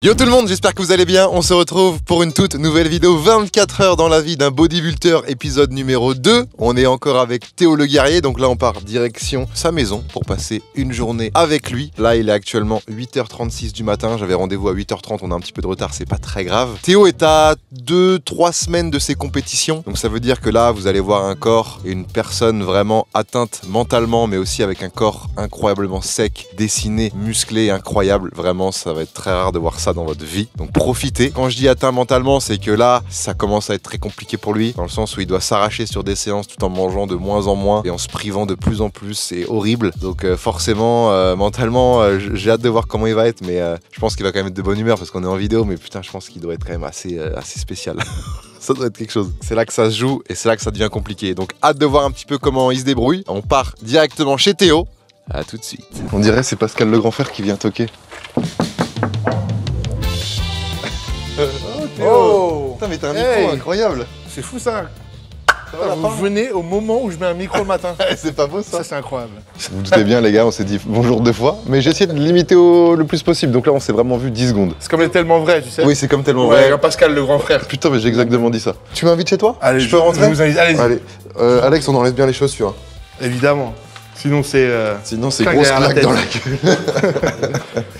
Yo tout le monde, j'espère que vous allez bien. On se retrouve pour une toute nouvelle vidéo 24 heures dans la vie d'un bodybuilder, épisode numéro 2. On est encore avec Théo le guerrier, donc là on part direction sa maison pour passer une journée avec lui. Là il est actuellement 8h36 du matin, j'avais rendez-vous à 8h30, on a un petit peu de retard, c'est pas très grave. Théo est à 2-3 semaines de ses compétitions, donc ça veut dire que là vous allez voir un corps et une personne vraiment atteinte mentalement, mais aussi avec un corps incroyablement sec, dessiné, musclé, incroyable. Vraiment ça va être très rare de voir ça dans votre vie, donc profitez. Quand je dis atteint mentalement, c'est que là ça commence à être très compliqué pour lui, dans le sens où il doit s'arracher sur des séances tout en mangeant de moins en moins et en se privant de plus en plus, c'est horrible. Donc forcément mentalement j'ai hâte de voir comment il va être, mais je pense qu'il va quand même être de bonne humeur parce qu'on est en vidéo, mais putain je pense qu'il doit être quand même assez spécial. Ça doit être quelque chose. C'est là que ça se joue et c'est là que ça devient compliqué, donc hâte de voir un petit peu comment il se débrouille. On part directement chez Théo. À tout de suite. On dirait c'est Pascal le grand frère qui vient toquer. Oh putain mais t'as un micro incroyable. C'est fou ça. Vous venez au moment où je mets un micro le matin. C'est pas beau ça. Ça c'est incroyable. Vous vous doutez bien les gars, on s'est dit bonjour 2 fois, mais j'ai essayé de limiter le plus possible, donc là on s'est vraiment vu 10 secondes. C'est comme les tellement vrai, tu sais. Oui c'est comme tellement ouais, vrai. Pascal le grand frère. Putain mais j'ai exactement dit ça. Tu m'invites chez toi? Allez, je peux rentrer? Je vous invite, allez-y. Allez, Alex on enlève bien les chaussures. Évidemment. Sinon c'est... Sinon c'est grosse claque dans la gueule.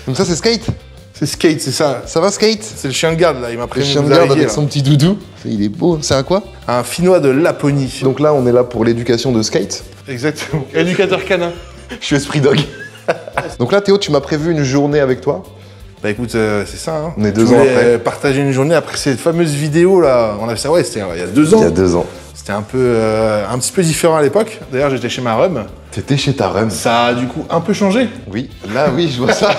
Donc ça c'est skate? C'est skate, c'est ça. Ça va skate? C'est le chien de garde là, il m'a pris le chien de garde avec son petit doudou. Il est beau, c'est un quoi? Un Finnois de Laponie. Donc là on est là pour l'éducation de skate. Exactement. Éducateur canin. Je suis esprit dog. Donc là Théo tu m'as prévu une journée avec toi. Bah écoute, c'est ça. Hein. On est 2 ans après. Partager une journée après cette fameuse vidéo là. On a fait ça, ouais, c'était il y a 2 ans. Il y a 2 ans. C'était un petit peu différent à l'époque. D'ailleurs, j'étais chez ma rhum. T'étais chez ta rhum. Ça a du coup un peu changé. Oui, là oui, je vois ça.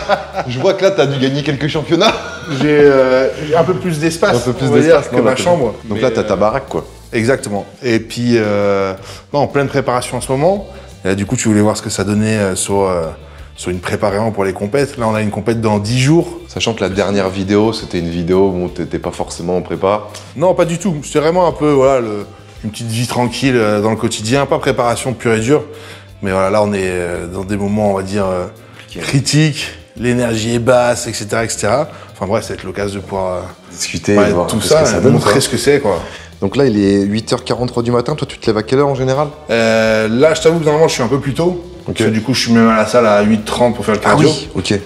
Je vois que là, t'as dû gagner quelques championnats. J'ai un peu plus d'espace. Un peu plus d'espace que ma chambre. Donc là, t'as ta baraque quoi. Exactement. Et puis, en pleine préparation en ce moment. Et là, du coup, tu voulais voir ce que ça donnait sur une préparation pour les compètes. Là, on a une compète dans 10 jours. Sachant que la dernière vidéo, c'était une vidéo où t'étais pas forcément en prépa. Non, pas du tout. C'était vraiment un peu, voilà, une petite vie tranquille dans le quotidien, pas préparation pure et dure. Mais voilà, là, on est dans des moments, on va dire, critiques. L'énergie est basse, etc., etc. Enfin bref, ça va être l'occasion de pouvoir discuter, voir tout ça, montrer ce que c'est, quoi. Donc là, il est 8h43 du matin. Toi, tu te lèves à quelle heure en général? Là, je t'avoue que normalement, je suis un peu plus tôt. Okay. Parce que du coup, je suis même à la salle à 8h30 pour faire le cardio. Ah oui, ok.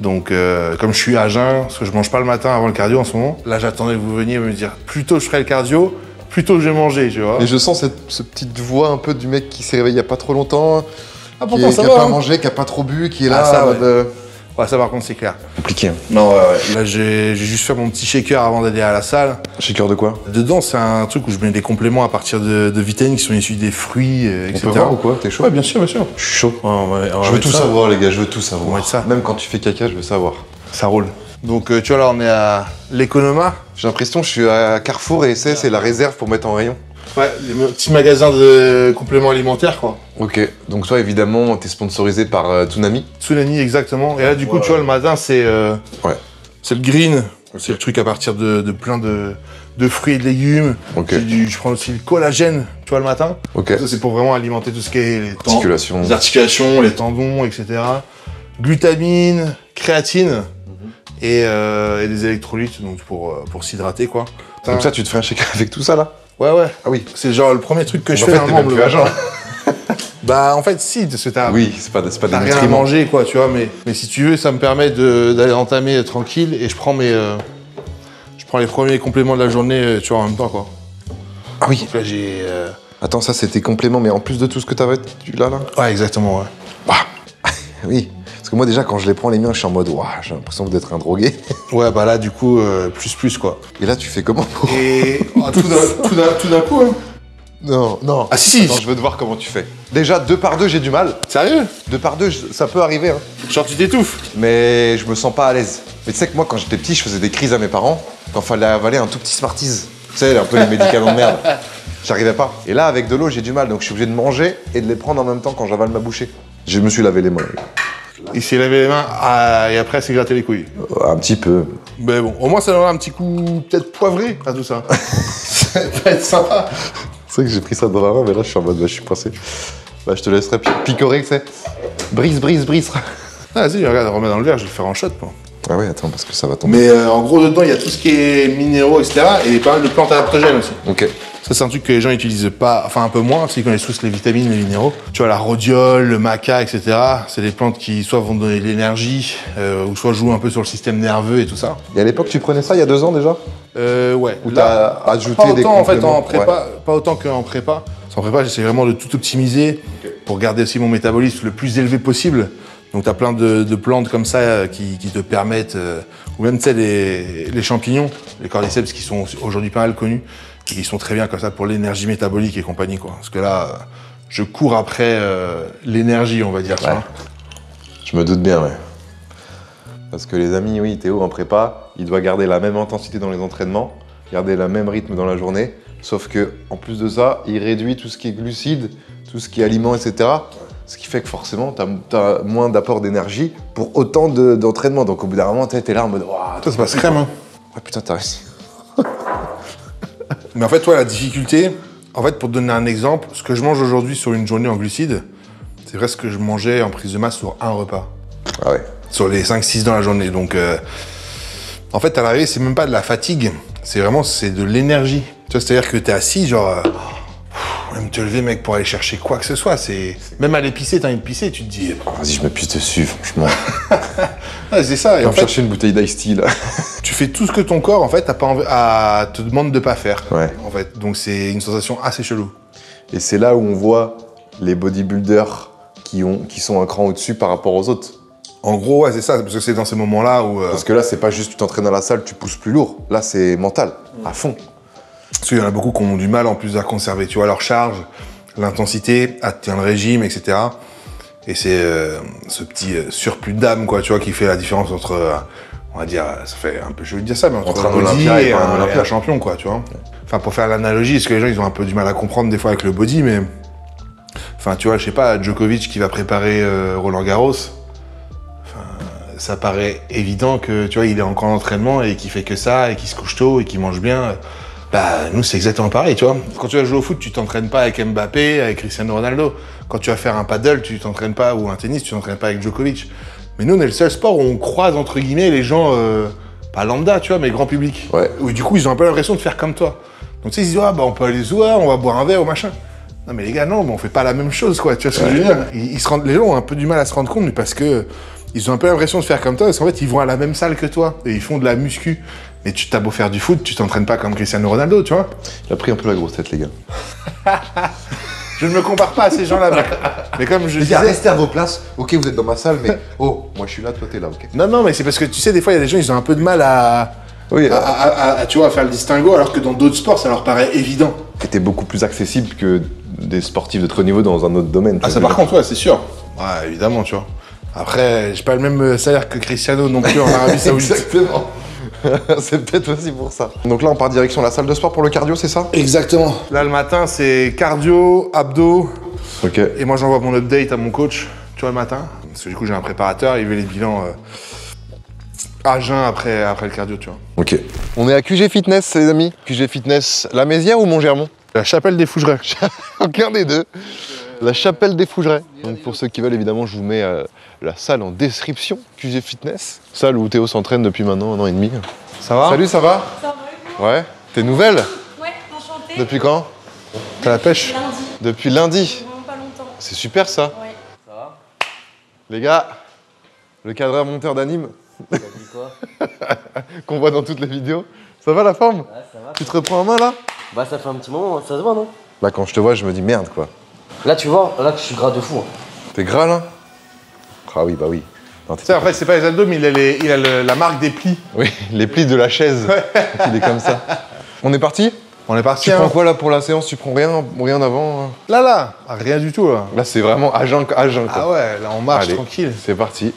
Donc, comme je suis à jeun, parce que je mange pas le matin avant le cardio en ce moment, là, j'attendais que vous veniez me dire, plus tôt je ferai le cardio, plus tôt je vais manger, tu vois. Et je sens cette petite voix un peu du mec qui s'est réveillé il y a pas trop longtemps, qui a pas mangé, qui a pas trop bu, qui est là. Ça, ouais, ça par contre, c'est clair. Compliqué. Hein. Non, là, j'ai juste fait mon petit shaker avant d'aller à la salle. Shaker de quoi? Dedans, c'est un truc où je mets des compléments à partir de vitamines qui sont issus des fruits, etc. On peut voir ou quoi? T'es chaud? Ouais, bien sûr, bien sûr. Je suis chaud. Ouais, je veux tout savoir, les gars, je veux tout savoir. On va mettre ça. Même quand tu fais caca, je veux savoir. Ça roule. Donc, tu vois, là, on est à l'Economa. J'ai l'impression que je suis à Carrefour et c'est la réserve pour mettre en rayon. Ouais, les petits magasins de compléments alimentaires, quoi. Ok, donc toi, évidemment, t'es sponsorisé par Toonami. Tsunami, exactement. Et là, du coup, tu vois, le matin, c'est le green. Okay. C'est le truc à partir de plein de fruits et de légumes. Okay. Je prends aussi le collagène, tu vois, le matin. Okay. Ça, c'est pour vraiment alimenter tout ce qui est les articulations, les tendons, etc. Glutamine, créatine et des électrolytes, donc pour s'hydrater, quoi. Donc ça, tu te fais un shaker avec tout ça, là? Ouais. Ah oui. C'est genre le premier truc que je fais normalement. le matin. Bah en fait si, parce que oui, c'est pas des rien à manger quoi, tu vois, mais si tu veux, ça me permet d'aller entamer tranquille et je prends les premiers compléments de la journée, tu vois, en même temps quoi. Ah oui. Donc là j'ai... Attends, ça c'est tes compléments, mais en plus de tout ce que t'avais là? Ouais, exactement, ouais. Bah. Oui. Parce que moi déjà quand je les prends les miens, je suis en mode waouh, j'ai l'impression d'être un drogué. Ouais, bah là du coup plus quoi. Et là tu fais comment pour... Et tout d'un coup hein. Non. Ah si. Attends, je veux te voir comment tu fais. Déjà 2 par 2 j'ai du mal. Sérieux? 2 par 2 ça peut arriver hein. Genre tu t'étouffes. Mais je me sens pas à l'aise. Mais tu sais que moi quand j'étais petit, je faisais des crises à mes parents quand fallait avaler un tout petit Smarties. Tu sais, un peu les médicaments de merde. J'arrivais pas. Et là avec de l'eau j'ai du mal, donc je suis obligé de manger et de les prendre en même temps quand j'avale ma bouchée. Je me suis lavé les mains. Il s'est lavé les mains et après s'est gratté les couilles. Un petit peu. Mais bon, au moins ça donnera un petit coup peut-être poivré à tout ça. Ça va être sympa. C'est vrai que j'ai pris ça dans la main, mais là je suis en mode, je suis coincé. Bah je te laisserai picorer, tu sais. Brise. Ah, vas-y, regarde, remets dans le verre, je vais le faire en shot, moi. Ah ouais, attends, parce que ça va tomber. Mais en gros, dedans, il y a tout ce qui est minéraux, etc. Et pas mal de plantes adaptogènes aussi. Ok. Ça, c'est un truc que les gens utilisent pas, enfin un peu moins, parce qu'ils connaissent tous les vitamines, les minéraux. Tu vois, la rhodiole, le maca, etc. C'est des plantes qui soit vont donner de l'énergie, ou soit jouent un peu sur le système nerveux et tout ça. Et à l'époque, tu prenais ça il y a 2 ans déjà? Ouais. Ou t'as ajouté pas des autant en fait compléments? en prépa, pas autant qu'en prépa. En prépa, j'essaie vraiment de tout optimiser pour garder aussi mon métabolisme le plus élevé possible. Donc t'as plein de plantes comme ça qui te permettent, ou même tu sais les champignons, les cordyceps qui sont aujourd'hui pas mal connus, qui sont très bien comme ça pour l'énergie métabolique et compagnie quoi. Parce que là, je cours après l'énergie, on va dire. Ouais. Je me doute bien, ouais. Parce que les amis, oui, Théo en prépa, il doit garder la même intensité dans les entraînements, garder le même rythme dans la journée, sauf que en plus de ça, il réduit tout ce qui est glucides, tout ce qui est aliments, etc. Ce qui fait que forcément, tu as moins d'apport d'énergie pour autant d'entraînement. Donc au bout d'un moment, tu es là en mode waouh, Ça passe crème, hein. Ah putain, t'as réussi. Mais en fait, toi, la difficulté, en fait, pour te donner un exemple, ce que je mange aujourd'hui sur une journée en glucides, c'est vrai ce que je mangeais en prise de masse sur un repas. Ah ouais. Sur les 5-6 dans la journée. Donc, en fait, à l'arrivée, c'est même pas de la fatigue, c'est de l'énergie. Tu vois, c'est-à-dire que t'es assis, genre, même te lever, mec, pour aller chercher quoi que ce soit. Même à l'épicer, t'as envie de pisser, tu te dis. Vas-y, je me pisse dessus, franchement. Ouais, c'est ça. Et en fait, chercher une bouteille d'ice tea, là. tu fais tout ce que ton corps, en fait, te demande de pas faire. Ouais. En fait, donc c'est une sensation assez chelou. Et c'est là où on voit les bodybuilders qui sont un cran au-dessus par rapport aux autres. En gros, ouais, c'est ça, parce que c'est dans ces moments-là où. Parce que là, c'est pas juste tu t'entraînes à la salle, tu pousses plus lourd. Là, c'est mental, à fond. Parce qu'il y en a beaucoup qui ont du mal en plus à conserver, tu vois, leur charge, l'intensité, à tenir le régime, etc. Et c'est ce petit surplus d'âme, quoi, tu vois, qui fait la différence entre, on va dire, ça fait un peu, je veux dire ça, mais entre un body Olympia et un Olympia. champion, quoi, tu vois. Ouais. Enfin, pour faire l'analogie, parce que les gens, ils ont un peu du mal à comprendre des fois avec le body, mais... Enfin, tu vois, je sais pas, Djokovic qui va préparer Roland Garros, ça paraît évident que, tu vois, il est encore en entraînement et qu'il fait que ça, et qu'il se couche tôt, et qu'il mange bien. Bah, nous, c'est exactement pareil, tu vois. Quand tu vas jouer au foot, tu t'entraînes pas avec Mbappé, avec Cristiano Ronaldo. Quand tu vas faire un paddle, tu t'entraînes pas, ou un tennis, tu t'entraînes pas avec Djokovic. Mais nous, on est le seul sport où on croise, entre guillemets, les gens, pas lambda, tu vois, mais grand public. Ouais. Où du coup, ils ont un peu l'impression de faire comme toi. Donc, tu sais, ils se disent, ah, bah, on peut aller jouer, on va boire un verre ou machin. Non, mais les gars, non, mais on fait pas la même chose, quoi. Tu vois ce que je veux dire? Les gens ont un peu du mal à se rendre compte, mais parce que ils ont un peu l'impression de faire comme toi, parce qu'en fait, ils vont à la même salle que toi et ils font de la muscu. Mais tu t'as beau faire du foot, tu t'entraînes pas comme Cristiano Ronaldo, tu vois. Il a pris un peu la grosse tête, les gars. Je ne me compare pas à ces gens-là, mec. Mais comme je disais... Restez à vos places. Ok, vous êtes dans ma salle, mais oh, moi je suis là, toi t'es là, ok. Non, mais c'est parce que tu sais, des fois, il y a des gens, ils ont un peu de mal à tu vois, à faire le distinguo, alors que dans d'autres sports, ça leur paraît évident. T'es beaucoup plus accessible que des sportifs de très haut niveau dans un autre domaine. Ah, ça par contre, ouais, c'est sûr. Ouais, évidemment, tu vois. Après, j'ai pas le même salaire que Cristiano non plus en Arabie Saoudite. Exactement. C'est peut-être aussi pour ça. Donc là, on part direction la salle de sport pour le cardio, c'est ça? Exactement. Là, le matin, c'est cardio, abdos. Ok. Et moi, j'envoie mon update à mon coach, tu vois, le matin. Parce que du coup, j'ai un préparateur, il veut les bilans à jeun après le cardio, tu vois. Ok. On est à QG Fitness, les amis. QG Fitness, la Mézières ou Montgermont? La chapelle des Fougerets. Aucun des deux. La chapelle des Fougerets. Donc pour ceux qui veulent, évidemment, je vous mets la salle en description. QG Fitness. Salle où Théo s'entraîne depuis maintenant 1 an et demi. Ça va? Salut, ça va? Ça va et vous? Ouais. T'es nouvelle? Ouais, enchantée. Depuis quand? T'as la pêche? Lundi, Depuis lundi. vraiment pas longtemps. C'est super ça. Ouais. Les gars, le cadreur monteur d'anime T'as dit quoi? qu'on voit dans toutes les vidéos. Ça va la forme? Ouais, ça va. Tu te reprends en main là? Bah, ça fait un petit moment, ça se voit, non? Bah quand je te vois, je me dis merde quoi. Là, tu vois, là, je suis gras de fou. Hein. T'es gras là? Ah oui, bah oui. Non, Tu sais, après, c'est pas les abdos, mais il a la marque des plis. Oui, les plis de la chaise. Il est comme ça. On est parti? On est parti, Tu hein. prends quoi là pour la séance? Tu prends rien avant? Là, ah, rien du tout, là. Là c'est vraiment à jeun quoi. Ah ouais, là, on marche Allez, tranquille. C'est parti.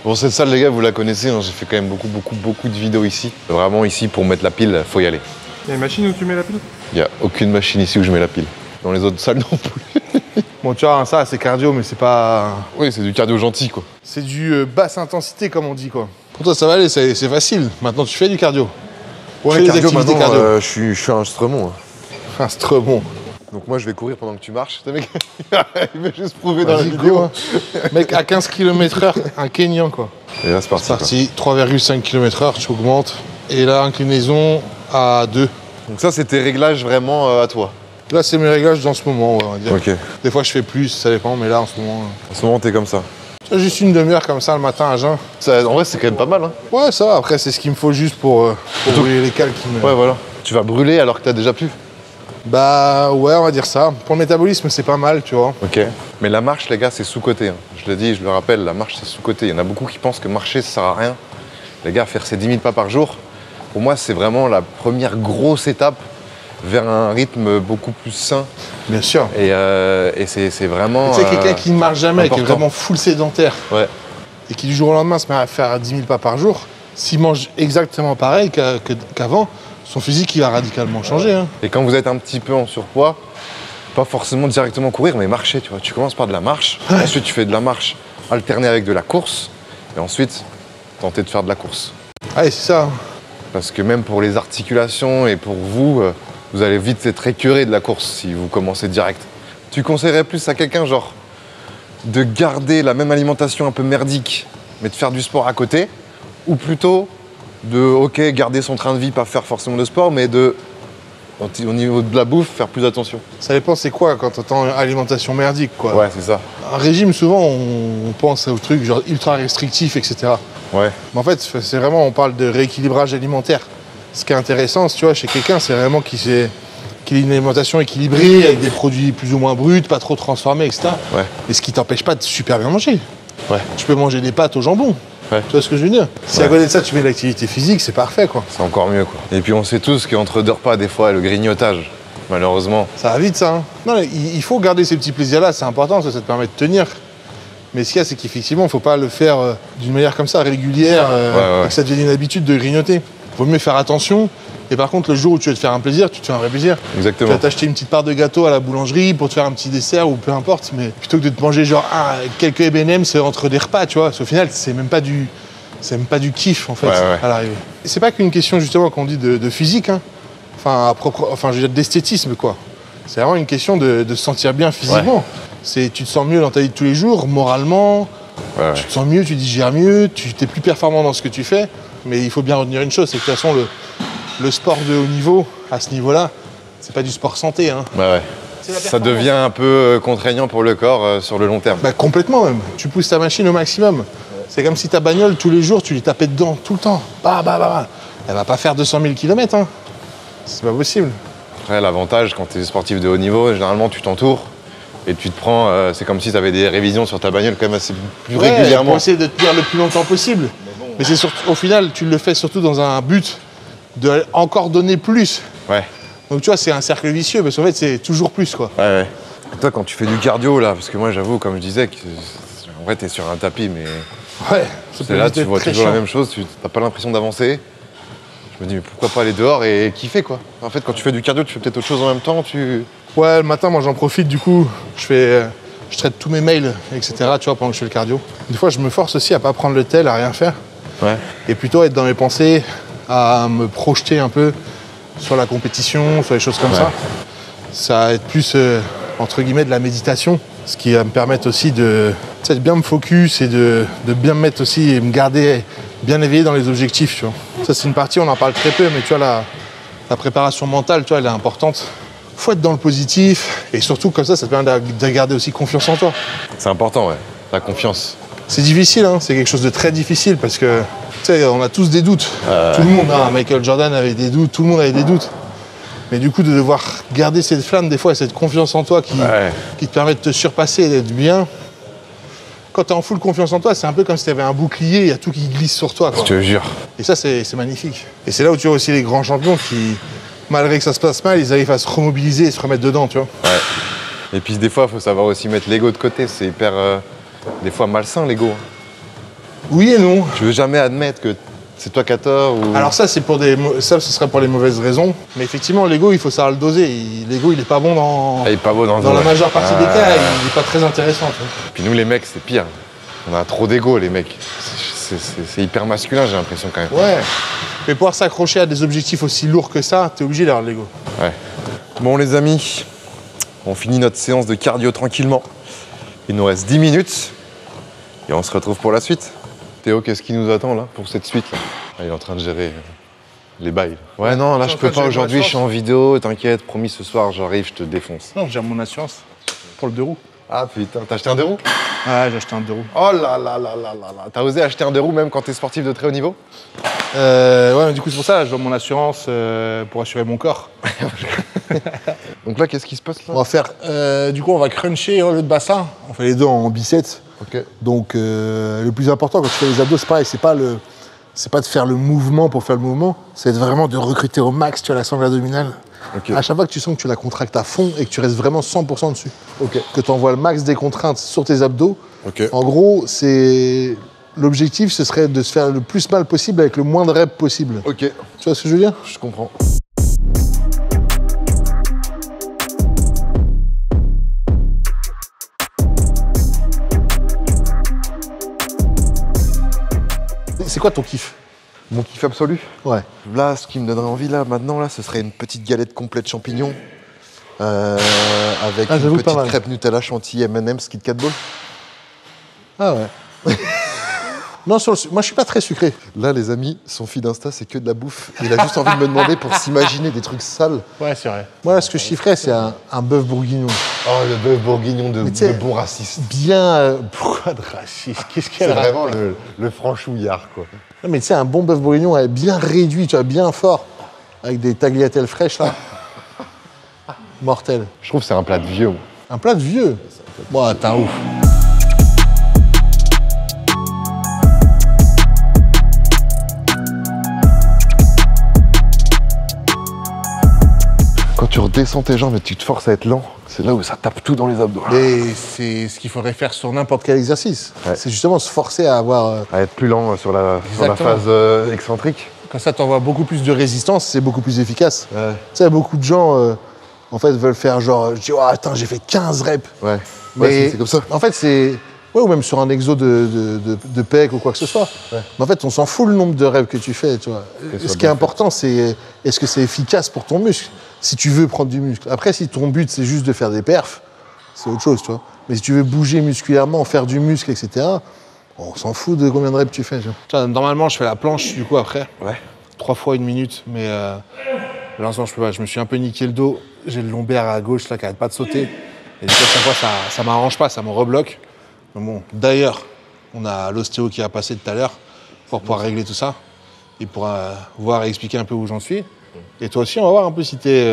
Bon, cette salle, les gars, vous la connaissez, hein, j'ai fait quand même beaucoup de vidéos ici. Vraiment ici, pour mettre la pile, faut y aller. Il y a une machine où tu mets la pile? Il n'y a aucune machine ici où je mets la pile. Dans les autres salles non plus. Bon, tu vois, hein, ça, c'est cardio, mais c'est pas... Oui, c'est du cardio gentil quoi. C'est du basse intensité, comme on dit, quoi. Pour toi, ça va aller, c'est facile. Maintenant, tu fais du cardio. Ouais, fais des cardio, activités maintenant, cardio. je suis un stremon. Un stremon. Donc moi je vais courir pendant que tu marches. Ce mec, il veut juste prouver dans la vidéo. Cours, hein. Mec, à 15 km/h, un Kenyan quoi. Et là c'est parti. C'est parti, 3,5 km/h, tu augmentes. Et là, inclinaison à 2. Donc ça c'est tes réglages vraiment à toi. Là, c'est mes réglages dans ce moment, ouais, on va dire. Ok. Des fois, je fais plus, ça dépend, mais là, en ce moment... En ce moment t'es comme ça. Juste une demi-heure comme ça le matin à jeun. Ça, en vrai c'est quand même pas mal. Hein. Ouais, ça va. Après, c'est ce qu'il me faut juste pour brûler les cales qui me... Ouais voilà. Tu vas brûler alors que t'as déjà plus. Bah ouais, on va dire ça. Pour le métabolisme, c'est pas mal, tu vois. Ok. Mais la marche, les gars, c'est sous-coté. Hein. Je le dis, je le rappelle, la marche, c'est sous-coté. Il y en a beaucoup qui pensent que marcher, ça sert à rien. Les gars, faire ses 10 000 pas par jour, pour moi, c'est vraiment la première grosse étape vers un rythme beaucoup plus sain. Bien sûr. Et c'est vraiment... Tu sais, quelqu'un qui ne marche jamais, qui est important. vraiment full sédentaire, Ouais. et qui du jour au lendemain se met à faire 10 000 pas par jour, s'il mange exactement pareil qu'avant, son physique, il va radicalement changer. Hein. Et quand vous êtes un petit peu en surpoids, pas forcément directement courir, mais marcher, tu vois. Tu commences par de la marche, ensuite tu fais de la marche alternée avec de la course, et ensuite, tenter de faire de la course. Ouais, c'est ça. Parce que même pour les articulations et pour vous, vous allez vite être écœuré de la course si vous commencez direct. Tu conseillerais plus à quelqu'un, genre, de garder la même alimentation un peu merdique, mais de faire du sport à côté, ou plutôt de, ok, garder son train de vie, pas faire forcément de sport, mais de, au niveau de la bouffe, faire plus attention. Ça dépend c'est quoi quand t'entends alimentation merdique, quoi. Ouais, c'est ça. Un régime, souvent, on pense aux trucs genre ultra restrictifs, etc. Ouais, Mais en fait, c'est vraiment, on parle de rééquilibrage alimentaire. Ce qui est intéressant, tu vois, chez quelqu'un, c'est vraiment qu'il ait une alimentation équilibrée, avec des produits plus ou moins bruts, pas trop transformés, etc. ouais, Et ce qui t'empêche pas de super bien manger. ouais. Tu peux manger des pâtes au jambon. Ouais. Tu vois ce que je veux dire? Si Ouais. à côté de ça, tu mets de l'activité physique, c'est parfait, quoi. C'est encore mieux, quoi. Et puis on sait tous qu'entre deux repas, des fois, le grignotage, malheureusement. Ça va vite, ça. Hein. Non, il faut garder ces petits plaisirs-là, c'est important, ça te permet de tenir. Mais ce qu'il y a, c'est qu'effectivement, il ne faut pas le faire d'une manière comme ça, régulière, ouais. et que ça devienne une habitude de grignoter. Il vaut mieux faire attention. Et par contre, le jour où tu veux te faire un plaisir, tu te fais un vrai plaisir. Tu Exactement. vas t'acheter une petite part de gâteau à la boulangerie pour te faire un petit dessert ou peu importe. Mais plutôt que de te manger genre quelques M&M's entre des repas, tu vois. Au final, c'est même pas du kiff, en fait, Ouais, ouais. à l'arrivée. Et c'est pas qu'une question, justement, qu'on dit de physique, hein. Enfin, je veux dire, d'esthétisme, quoi. C'est vraiment une question de se sentir bien physiquement. Tu te sens mieux dans ta vie de tous les jours, moralement, Ouais, tu te sens mieux, tu digères mieux, tu es plus performant dans ce que tu fais. Mais il faut bien retenir une chose, c'est que de toute façon, le sport de haut niveau, à ce niveau-là, c'est pas du sport santé. Hein. Ouais. C'est la Ça performance. devient un peu contraignant pour le corps sur le long terme. Bah, complètement même. Tu pousses ta machine au maximum. C'est comme si ta bagnole, tous les jours, tu lui tapais dedans, tout le temps. Bah. Elle va pas faire 200 000 km. Hein. C'est pas possible. Après, l'avantage, quand tu es sportif de haut niveau, généralement, tu t'entoures et tu te prends... c'est comme si tu avais des révisions sur ta bagnole quand même assez plus régulièrement. Pour essayer de tenir le plus longtemps possible. Mais c'est au final, tu le fais surtout dans un but de encore donner plus. Ouais. Donc tu vois, c'est un cercle vicieux, parce qu'en fait, c'est toujours plus, quoi. Ouais. Et toi, quand tu fais du cardio, là, parce que moi, j'avoue, comme je disais, en vrai, tu es sur un tapis, mais Ouais. Ça c'est peut là, vite tu être vois très toujours la chiant. même chose, tu n'as pas l'impression d'avancer. Je me dis, mais pourquoi pas aller dehors et kiffer, quoi. En fait, quand tu fais du cardio, tu fais peut-être autre chose en même temps, Ouais, le matin, moi, j'en profite, du coup, je traite tous mes mails, etc., tu vois, pendant que je fais le cardio. Des fois, je me force aussi à pas prendre le tel, à rien faire. Ouais. Et plutôt être dans mes pensées, à me projeter un peu sur la compétition, sur les choses comme ça. Ça va être plus, entre guillemets, de la méditation, ce qui va me permettre aussi de bien me focus et de bien me mettre aussi et me garder bien éveillé dans les objectifs, tu vois. Ça, c'est une partie, on en parle très peu, mais tu vois, la préparation mentale, tu vois, elle est importante. Faut être dans le positif, et surtout, comme ça te permet de garder aussi confiance en toi. C'est important, ouais. La confiance. C'est difficile, hein, c'est quelque chose de très difficile parce que, tu sais, on a tous des doutes. Tout le monde, hein, Michael Jordan avait des doutes, tout le monde avait des doutes. Mais du coup, de devoir garder cette flamme, des fois, et cette confiance en toi qui te permet de te surpasser et d'être bien. Quand tu es en full confiance en toi, c'est un peu comme si tu avais un bouclier, il y a tout qui glisse sur toi, quoi. Je te jure. Et ça, c'est magnifique. Et c'est là où tu vois aussi les grands champions qui, malgré que ça se passe mal, ils arrivent à se remobiliser et se remettre dedans, tu vois. Ouais. Et puis des fois, il faut savoir aussi mettre l'ego de côté. C'est hyper, des fois, malsain, l'ego. Oui et non. Tu veux jamais admettre que c'est toi qui as tort ou... Alors ça, ce serait pour les mauvaises raisons. Mais effectivement, l'ego, il faut savoir le doser. L'ego, il est pas bon dans il est pas beau dans la majeure partie des cas. Il est pas très intéressant, tu vois. Puis nous, les mecs, c'est pire. On a trop d'ego, les mecs. C'est hyper masculin, j'ai l'impression, quand même. Ouais. Mais pouvoir s'accrocher à des objectifs aussi lourds que ça, t'es obligé d'avoir de l'ego. Ouais. Bon, les amis, On finit notre séance de cardio tranquillement. Il nous reste 10 minutes et on se retrouve pour la suite. Théo, qu'est-ce qui nous attend là pour cette suite là? Ah, il est en train de gérer les bails. Ouais, non, là je peux pas aujourd'hui, je suis en vidéo, t'inquiète, promis ce soir j'arrive, je te défonce. Non, j'ai mon assurance pour le 2 roues. Ah putain, t'as acheté un 2 roues? Ouais, j'ai acheté un 2 roues. Oh là là là là là là. T'as osé acheter un 2 roues même quand t'es sportif de très haut niveau? Ouais, mais du coup c'est pour ça, je dois mon assurance pour assurer mon corps. Donc là, qu'est-ce qui se passe là? On va faire, du coup on va cruncher le bassin. On fait les deux en biceps. Ok. Donc le plus important quand tu fais les abdos, c'est pareil, c'est pas de faire le mouvement pour faire le mouvement, c'est vraiment de recruter au max, tu vois, la sangle abdominale. Ok. À chaque fois que tu sens que tu la contractes à fond et que tu restes vraiment 100% dessus. Ok. Que tu envoies le max des contraintes sur tes abdos. Ok. En gros, l'objectif, ce serait de se faire le plus mal possible avec le moins de reps possible. Ok. Tu vois ce que je veux dire? Je comprends. C'est quoi ton kiff? Mon kiff absolu. Ouais. Là, ce qui me donnerait envie là, maintenant, là, ce serait une petite galette complète champignons avec j'avoue, une pas petite mal. crêpe Nutella chantilly M&M's Kit Kat Ball. Ah ouais. Non, moi je suis pas très sucré. Là, les amis, son feed Insta, c'est que de la bouffe. Il a juste envie de me demander pour s'imaginer des trucs sales. Ouais, c'est vrai. Moi, là, ce que je kifferais, c'est un bœuf bourguignon. Oh, le bœuf bourguignon de tu sais, bon raciste. Bien. Pourquoi de raciste? Qu'est-ce C'est qu'elle a? vraiment le franchouillard, quoi. Non, mais tu sais, un bon bœuf bourguignon bien réduit, tu vois, bien fort, avec des tagliatelles fraîches là. Mortel. Je trouve que c'est un plat de vieux. Moi. Un plat de vieux. Bon, t'es un ouf. Quand tu redescends tes jambes et tu te forces à être lent, c'est là où ça tape tout dans les abdos. Et c'est ce qu'il faudrait faire sur n'importe quel exercice. Ouais. C'est justement se forcer à avoir. À être plus lent sur la Exactement. phase excentrique. Comme ça, t'envoies beaucoup plus de résistance, c'est beaucoup plus efficace. Ouais. Tu sais, beaucoup de gens, en fait, veulent faire genre, je dis, oh, attends, j'ai fait 15 reps. Ouais. Mais Ouais, c'est comme ça. En fait, c'est. Ouais, ou même sur un exo de pec ou quoi que ce soit. Ouais. Mais en fait, on s'en fout le nombre de reps que tu fais, tu vois. Que ce Ce soit qui est bien important, c'est est-ce que c'est efficace pour ton muscle, si tu veux prendre du muscle. Après, si ton but, c'est juste de faire des perfs, c'est autre chose, tu vois. Mais si tu veux bouger musculairement, faire du muscle, etc., on s'en fout de combien de reps tu fais. Tu vois. Normalement, je fais la planche, du coup, après. Ouais. 3 fois 1 minute, mais pour l'instant, je peux pas. Je me suis un peu niqué le dos. J'ai le lombaire à gauche, là, qui arrête pas de sauter. Et du coup, à chaque fois, ça m'arrange pas, ça me rebloque. Mais bon, d'ailleurs, on a l'ostéo qui a passé tout à l'heure pour pouvoir régler tout ça. Il pourra voir et expliquer un peu où j'en suis. Et toi aussi, on va voir un peu si t'es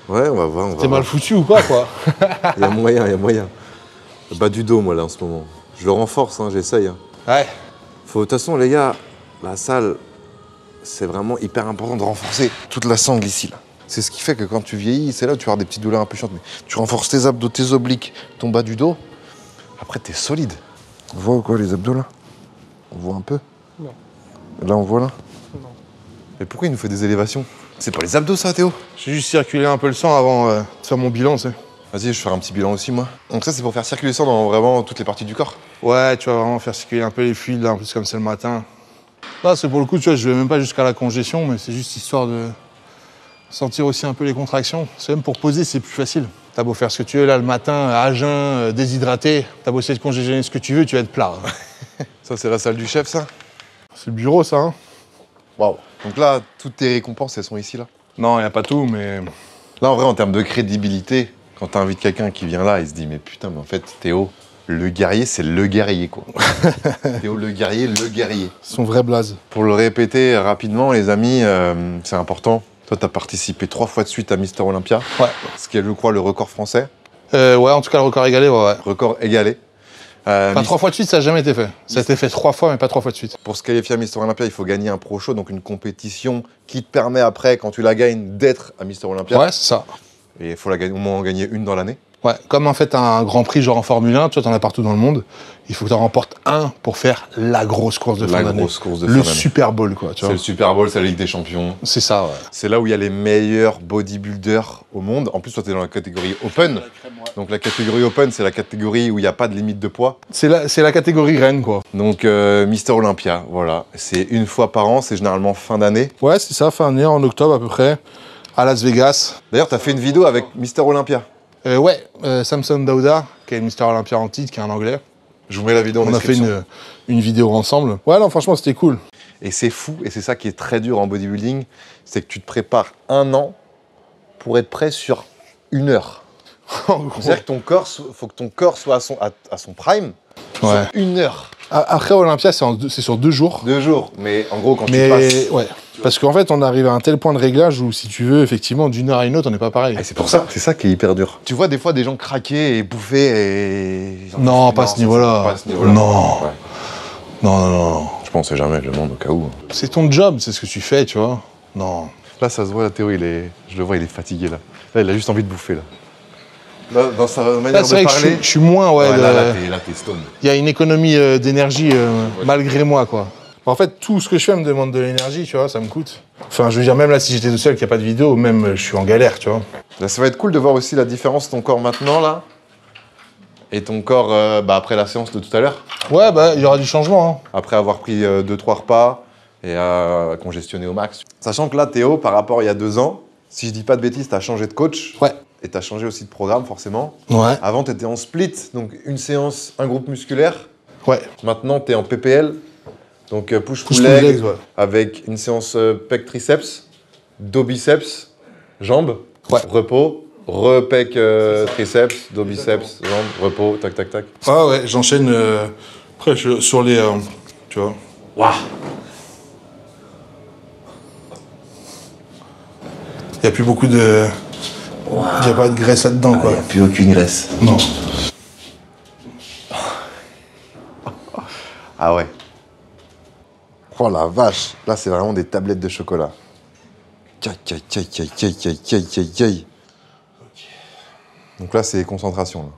Ouais, on va voir. mal voir. foutu ou pas, quoi. Il y a moyen, il y a moyen. Le bas du dos, moi, là, en ce moment. Je le renforce, hein, j'essaye. Hein. Ouais. De toute façon, les gars, la salle, c'est vraiment hyper important de renforcer toute la sangle ici, là. C'est ce qui fait que quand tu vieillis, c'est là où tu vas avoir des petites douleurs un peu chiantes. Mais tu renforces tes abdos, tes obliques, ton bas du dos. Après, t'es solide. On voit quoi, les abdos, là? On voit un peu? Non. Là, on voit, là? Non. Mais pourquoi il nous fait des élévations? C'est pas les abdos, ça, Théo? J'ai juste circulé un peu le sang avant de faire mon bilan, tu sais. Vas-y, je vais faire un petit bilan aussi, moi. Donc ça, c'est pour faire circuler le sang dans vraiment toutes les parties du corps. Ouais, tu vas vraiment faire circuler un peu les fluides, là, en plus, comme c'est le matin. Là, c'est pour le coup, tu vois, je vais même pas jusqu'à la congestion, mais c'est juste histoire de sentir aussi un peu les contractions. C'est même pour poser, c'est plus facile. T'as beau faire ce que tu veux, là, le matin, à jeun, déshydraté, t'as beau essayer de congéger ce que tu veux, tu vas être plat. Ça, c'est la salle du chef, ça? C'est le bureau, ça, hein. Waouh. Donc là, toutes tes récompenses, elles sont ici, là? Non, y a pas tout, mais... Là, en vrai, en termes de crédibilité, quand t'invites quelqu'un qui vient là, il se dit, mais putain, mais en fait, Théo, le guerrier, c'est le guerrier, quoi. Théo, le guerrier, le guerrier. Son vrai blaze. Pour le répéter rapidement, les amis, c'est important. Toi, t'as participé 3 fois de suite à Mister Olympia. Ouais. Ce qui est, je crois, le record français. Ouais, en tout cas, le record égalé, ouais. Record égalé. Enfin, 3 fois de suite, ça n'a jamais été fait. Ça a été fait 3 fois, mais pas 3 fois de suite. Pour se qualifier à Mister Olympia, il faut gagner un Pro Show, donc une compétition qui te permet après, quand tu la gagnes, d'être à Mister Olympia. Ouais, c'est ça. Et il faut au moins en gagner une dans l'année. Ouais, comme en fait un Grand Prix genre en Formule 1, tu vois, t'en as partout dans le monde. Il faut que t'en remportes un pour faire la grosse course de fin d'année. La grosse course de Le fin d'année. Super Bowl, quoi, tu C'est vois. le Super Bowl, c'est la Ligue des Champions. C'est ça, ouais. C'est là où il y a les meilleurs bodybuilders au monde. En plus, toi, t'es dans la catégorie Open. Donc la catégorie Open, c'est la catégorie où il n'y a pas de limite de poids. C'est la catégorie reine, quoi. Donc Mister Olympia, voilà. C'est une fois par an, c'est généralement fin d'année. Ouais, c'est ça, fin d'année, en octobre à peu près, à Las Vegas. D'ailleurs, t'as fait une vidéo avec Mister Olympia. Ouais, Samson Dauda, qui est Mister Olympia en titre, qui est un anglais. Je vous mets la vidéo en On a fait description. une vidéo ensemble. Ouais, non, franchement, c'était cool. Et c'est fou, et c'est ça qui est très dur en bodybuilding, c'est que tu te prépares 1 an pour être prêt sur 1 heure. En gros. C'est-à-dire que faut que ton corps soit à son prime Ouais. sur 1 heure. Après Olympia, c'est sur 2 jours. 2 jours, mais en gros, quand tu Mais passes... ouais, parce qu'en fait, on arrive à un tel point de réglage où, si tu veux, effectivement, d'une heure à une autre, on n'est pas pareil. Et c'est pour ça, c'est ça qui est hyper dur. Tu vois des fois des gens craquer et bouffer et... Non, pas à ce niveau-là. Pas à ce niveau-là. Non. Ouais. Non. Je pense jamais, je le demande au cas où. C'est ton job, c'est ce que tu fais, tu vois. Non. Là, ça se voit, la Théo, je le vois, il est fatigué, là. Là, il a juste envie de bouffer, là. Là, dans sa manière Là, c'est de vrai que parler... je suis moins, ouais. là, t'es stone. Il y a une économie d'énergie malgré moi, quoi. En fait, tout ce que je fais me demande de l'énergie, tu vois, ça me coûte. Enfin, je veux dire, même là, si j'étais tout seul, qu'il n'y a pas de vidéo, même je suis en galère, tu vois. Là, ça va être cool de voir aussi la différence de ton corps maintenant, là. Et ton corps après la séance de tout à l'heure. Ouais, bah, il y aura du changement, hein. Après avoir pris 2-3 repas et congestionné au max. Sachant que là, Théo, par rapport à il y a 2 ans, si je dis pas de bêtises, t'as changé de coach. Ouais. Et t'as changé aussi de programme, forcément. Ouais. Avant, t'étais en split, donc une séance, un groupe musculaire. Ouais. Maintenant, t'es en PPL, donc push-pull Push-pull leg, legs, ouais. avec une séance pec triceps, dos biceps, jambes, Ouais. repos, repec triceps, dos biceps, jambes, repos, tac, tac, tac. Ah ouais, j'enchaîne après sur les... tu vois. Waouh. Il n'y a plus beaucoup de... Il n'y a pas de graisse là-dedans, quoi. Plus aucune graisse. Non. Ah ouais. Oh la vache, là c'est vraiment des tablettes de chocolat. Donc là c'est concentration. Là.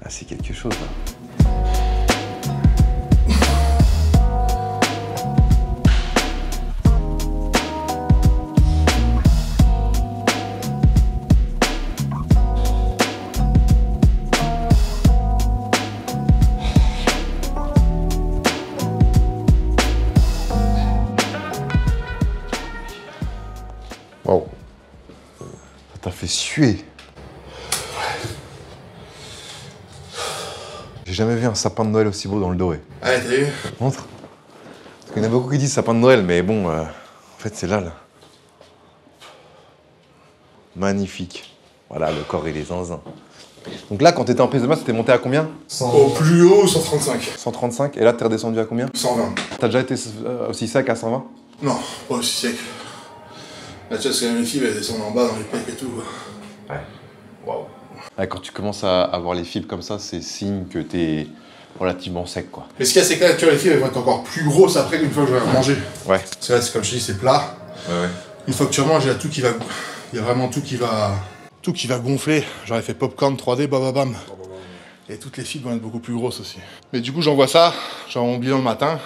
Ah, c'est quelque chose là. Wow. Ça t'a fait suer. J'ai jamais vu un sapin de Noël aussi beau dans le doré. Allez, t'as vu? Montre. Parce qu'il y en a beaucoup qui disent sapin de Noël, mais bon, en fait, c'est là. Magnifique. Voilà, le corps et les zinzins. Donc là, quand t'étais en prise de masse, t'es monté à combien? Au plus haut, 135. 135. Et là, t'es redescendu à combien? 120. T'as déjà été aussi sec à 120? Non, pas aussi sec. Là, tu vois, c'est les filles, elles descendent en bas dans les pecs et tout, quoi. Ouais. Waouh. Ouais, quand tu commences à avoir les fibres comme ça, c'est signe que t'es relativement sec, quoi. Mais ce qu'il y a, c'est que là, tu vois, les filles, elles vont être encore plus grosses après une fois que je vais manger. Ouais. Parce que là, c'est comme je te dis, c'est plat. Ouais. Une fois que tu remanges, il y a tout qui va... Il y a vraiment tout qui va... Tout qui va gonfler. J'aurais fait popcorn 3D, bababam. Et toutes les fibres vont être beaucoup plus grosses aussi. Mais du coup, j'envoie ça, j'envoie mon bilan le matin.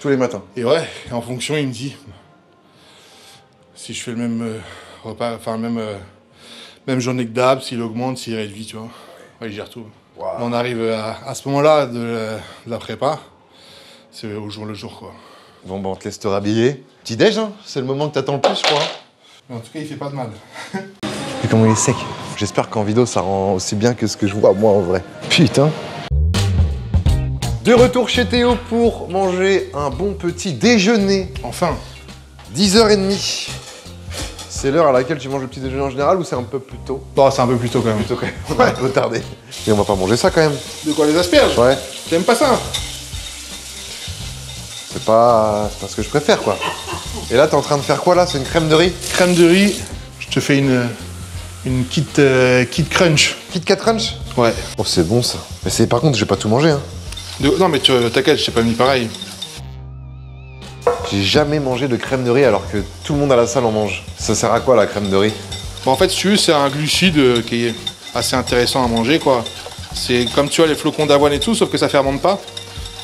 Tous les matins. Et ouais, et en fonction, il me dit... Si je fais le même repas, enfin, même journée que d'hab, s'il augmente, s'il réduit, tu vois. Ouais, il gère tout. Wow. On arrive à ce moment-là de la prépa. C'est au jour le jour, quoi. Bon, on te laisse te rhabiller. Petit déj, hein. C'est le moment que t'attends le plus, je crois. Mais en tout cas, il fait pas de mal. Et comment il est sec. J'espère qu'en vidéo, ça rend aussi bien que ce que je vois, moi, en vrai. Putain. De retour chez Théo pour manger un bon petit déjeuner. Enfin. 10h30. C'est l'heure à laquelle tu manges le petit déjeuner en général ou c'est un peu plus tôt? Bon, c'est un peu plus tôt quand même. Plutôt quand même. On va un peu tardé. Et on va pas manger ça quand même. De quoi, les asperges? Ouais. T'aimes pas ça? C'est pas ce que je préfère, quoi. Et là, t'es en train de faire quoi, là? C'est une crème de riz? Crème de riz, je te fais une kit crunch. Kit Kat Crunch? Ouais. Oh, c'est bon, ça. Mais par contre, j'ai pas tout mangé, hein. Non, mais t'inquiète, je t'ai pas mis pareil. J'ai jamais mangé de crème de riz alors que tout le monde à la salle en mange. Ça sert à quoi la crème de riz? Bon, en fait, si tu veux, c'est un glucide qui est assez intéressant à manger, quoi. C'est comme tu vois les flocons d'avoine et tout, sauf que ça fermente pas.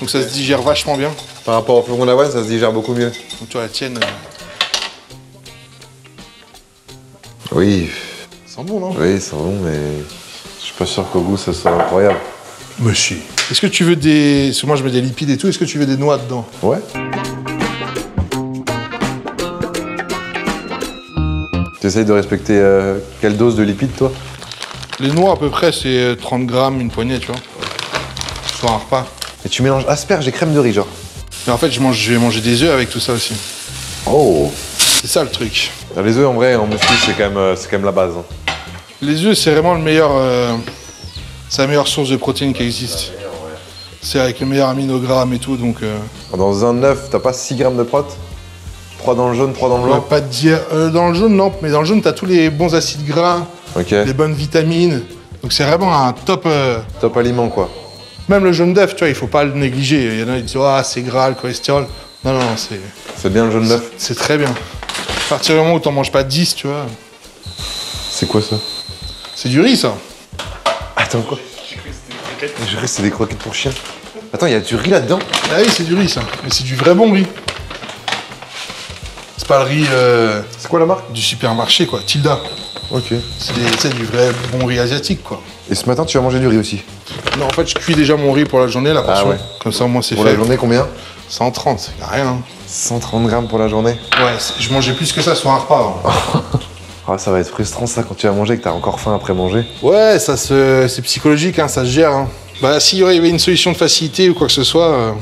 Donc ça se digère vachement bien. Par rapport au flocon d'avoine, ça se digère beaucoup mieux. Donc tu vois la tienne. Oui, Ça sent bon, non? oui, c'est bon, mais je suis pas sûr qu'au goût ça soit incroyable. Mais si. Est-ce que tu veux des. Parce que moi je mets des lipides et tout, est-ce que tu veux des noix dedans? Ouais. Tu essayes de respecter quelle dose de lipides, toi? Les noix, à peu près, c'est 30 grammes, une poignée, tu vois. Sur un repas. Et tu mélanges asperges et crème de riz, genre? Mais en fait, je vais manger des œufs avec tout ça aussi. Oh! C'est ça le truc. Les œufs, en vrai, en muscu, c'est quand même la base. Hein. Les œufs, c'est vraiment le meilleur. C'est la meilleure source de protéines qui existe. C'est avec les meilleurs aminogrammes et tout, donc. Dans un œuf, t'as pas 6 grammes de prot? 3 dans le jaune, 3 dans le Je pourrais blanc? pas te dire. Dans le jaune, non, mais dans le jaune, t'as tous les bons acides gras, Ok. les bonnes vitamines. Donc c'est vraiment un top. Top aliment, quoi. Même le jaune d'œuf, tu vois, il faut pas le négliger. Il y en a qui disent, ah, c'est gras, le cholestérol. Non, non, c'est. C'est bien le jaune d'œuf? C'est très bien. À partir du moment où t'en manges pas 10, tu vois. C'est quoi ça? C'est du riz, ça. Attends, quoi? Je crois que c'est des croquettes pour chiens. Attends, il y a du riz là-dedans? Ah oui, c'est du riz, ça. Mais c'est du vrai bon riz. C'est pas le riz C'est quoi la marque? du supermarché, quoi. Tilda. Ok. C'est du vrai bon riz asiatique, quoi. Et ce matin, tu vas manger du riz aussi? Non, en fait, je cuis déjà mon riz pour la journée, la portion. ouais. Comme ça, moi, c'est Pour fait. la journée, combien? 130, y a rien. Hein. 130 grammes pour la journée? Ouais, je mangeais plus que ça sur un repas. Hein. Ah, ça va être frustrant, ça, quand tu vas manger et que t'as encore faim après manger. Ouais, c'est psychologique, hein, ça se gère. Hein. Bah, s'il y avait une solution de facilité ou quoi que ce soit,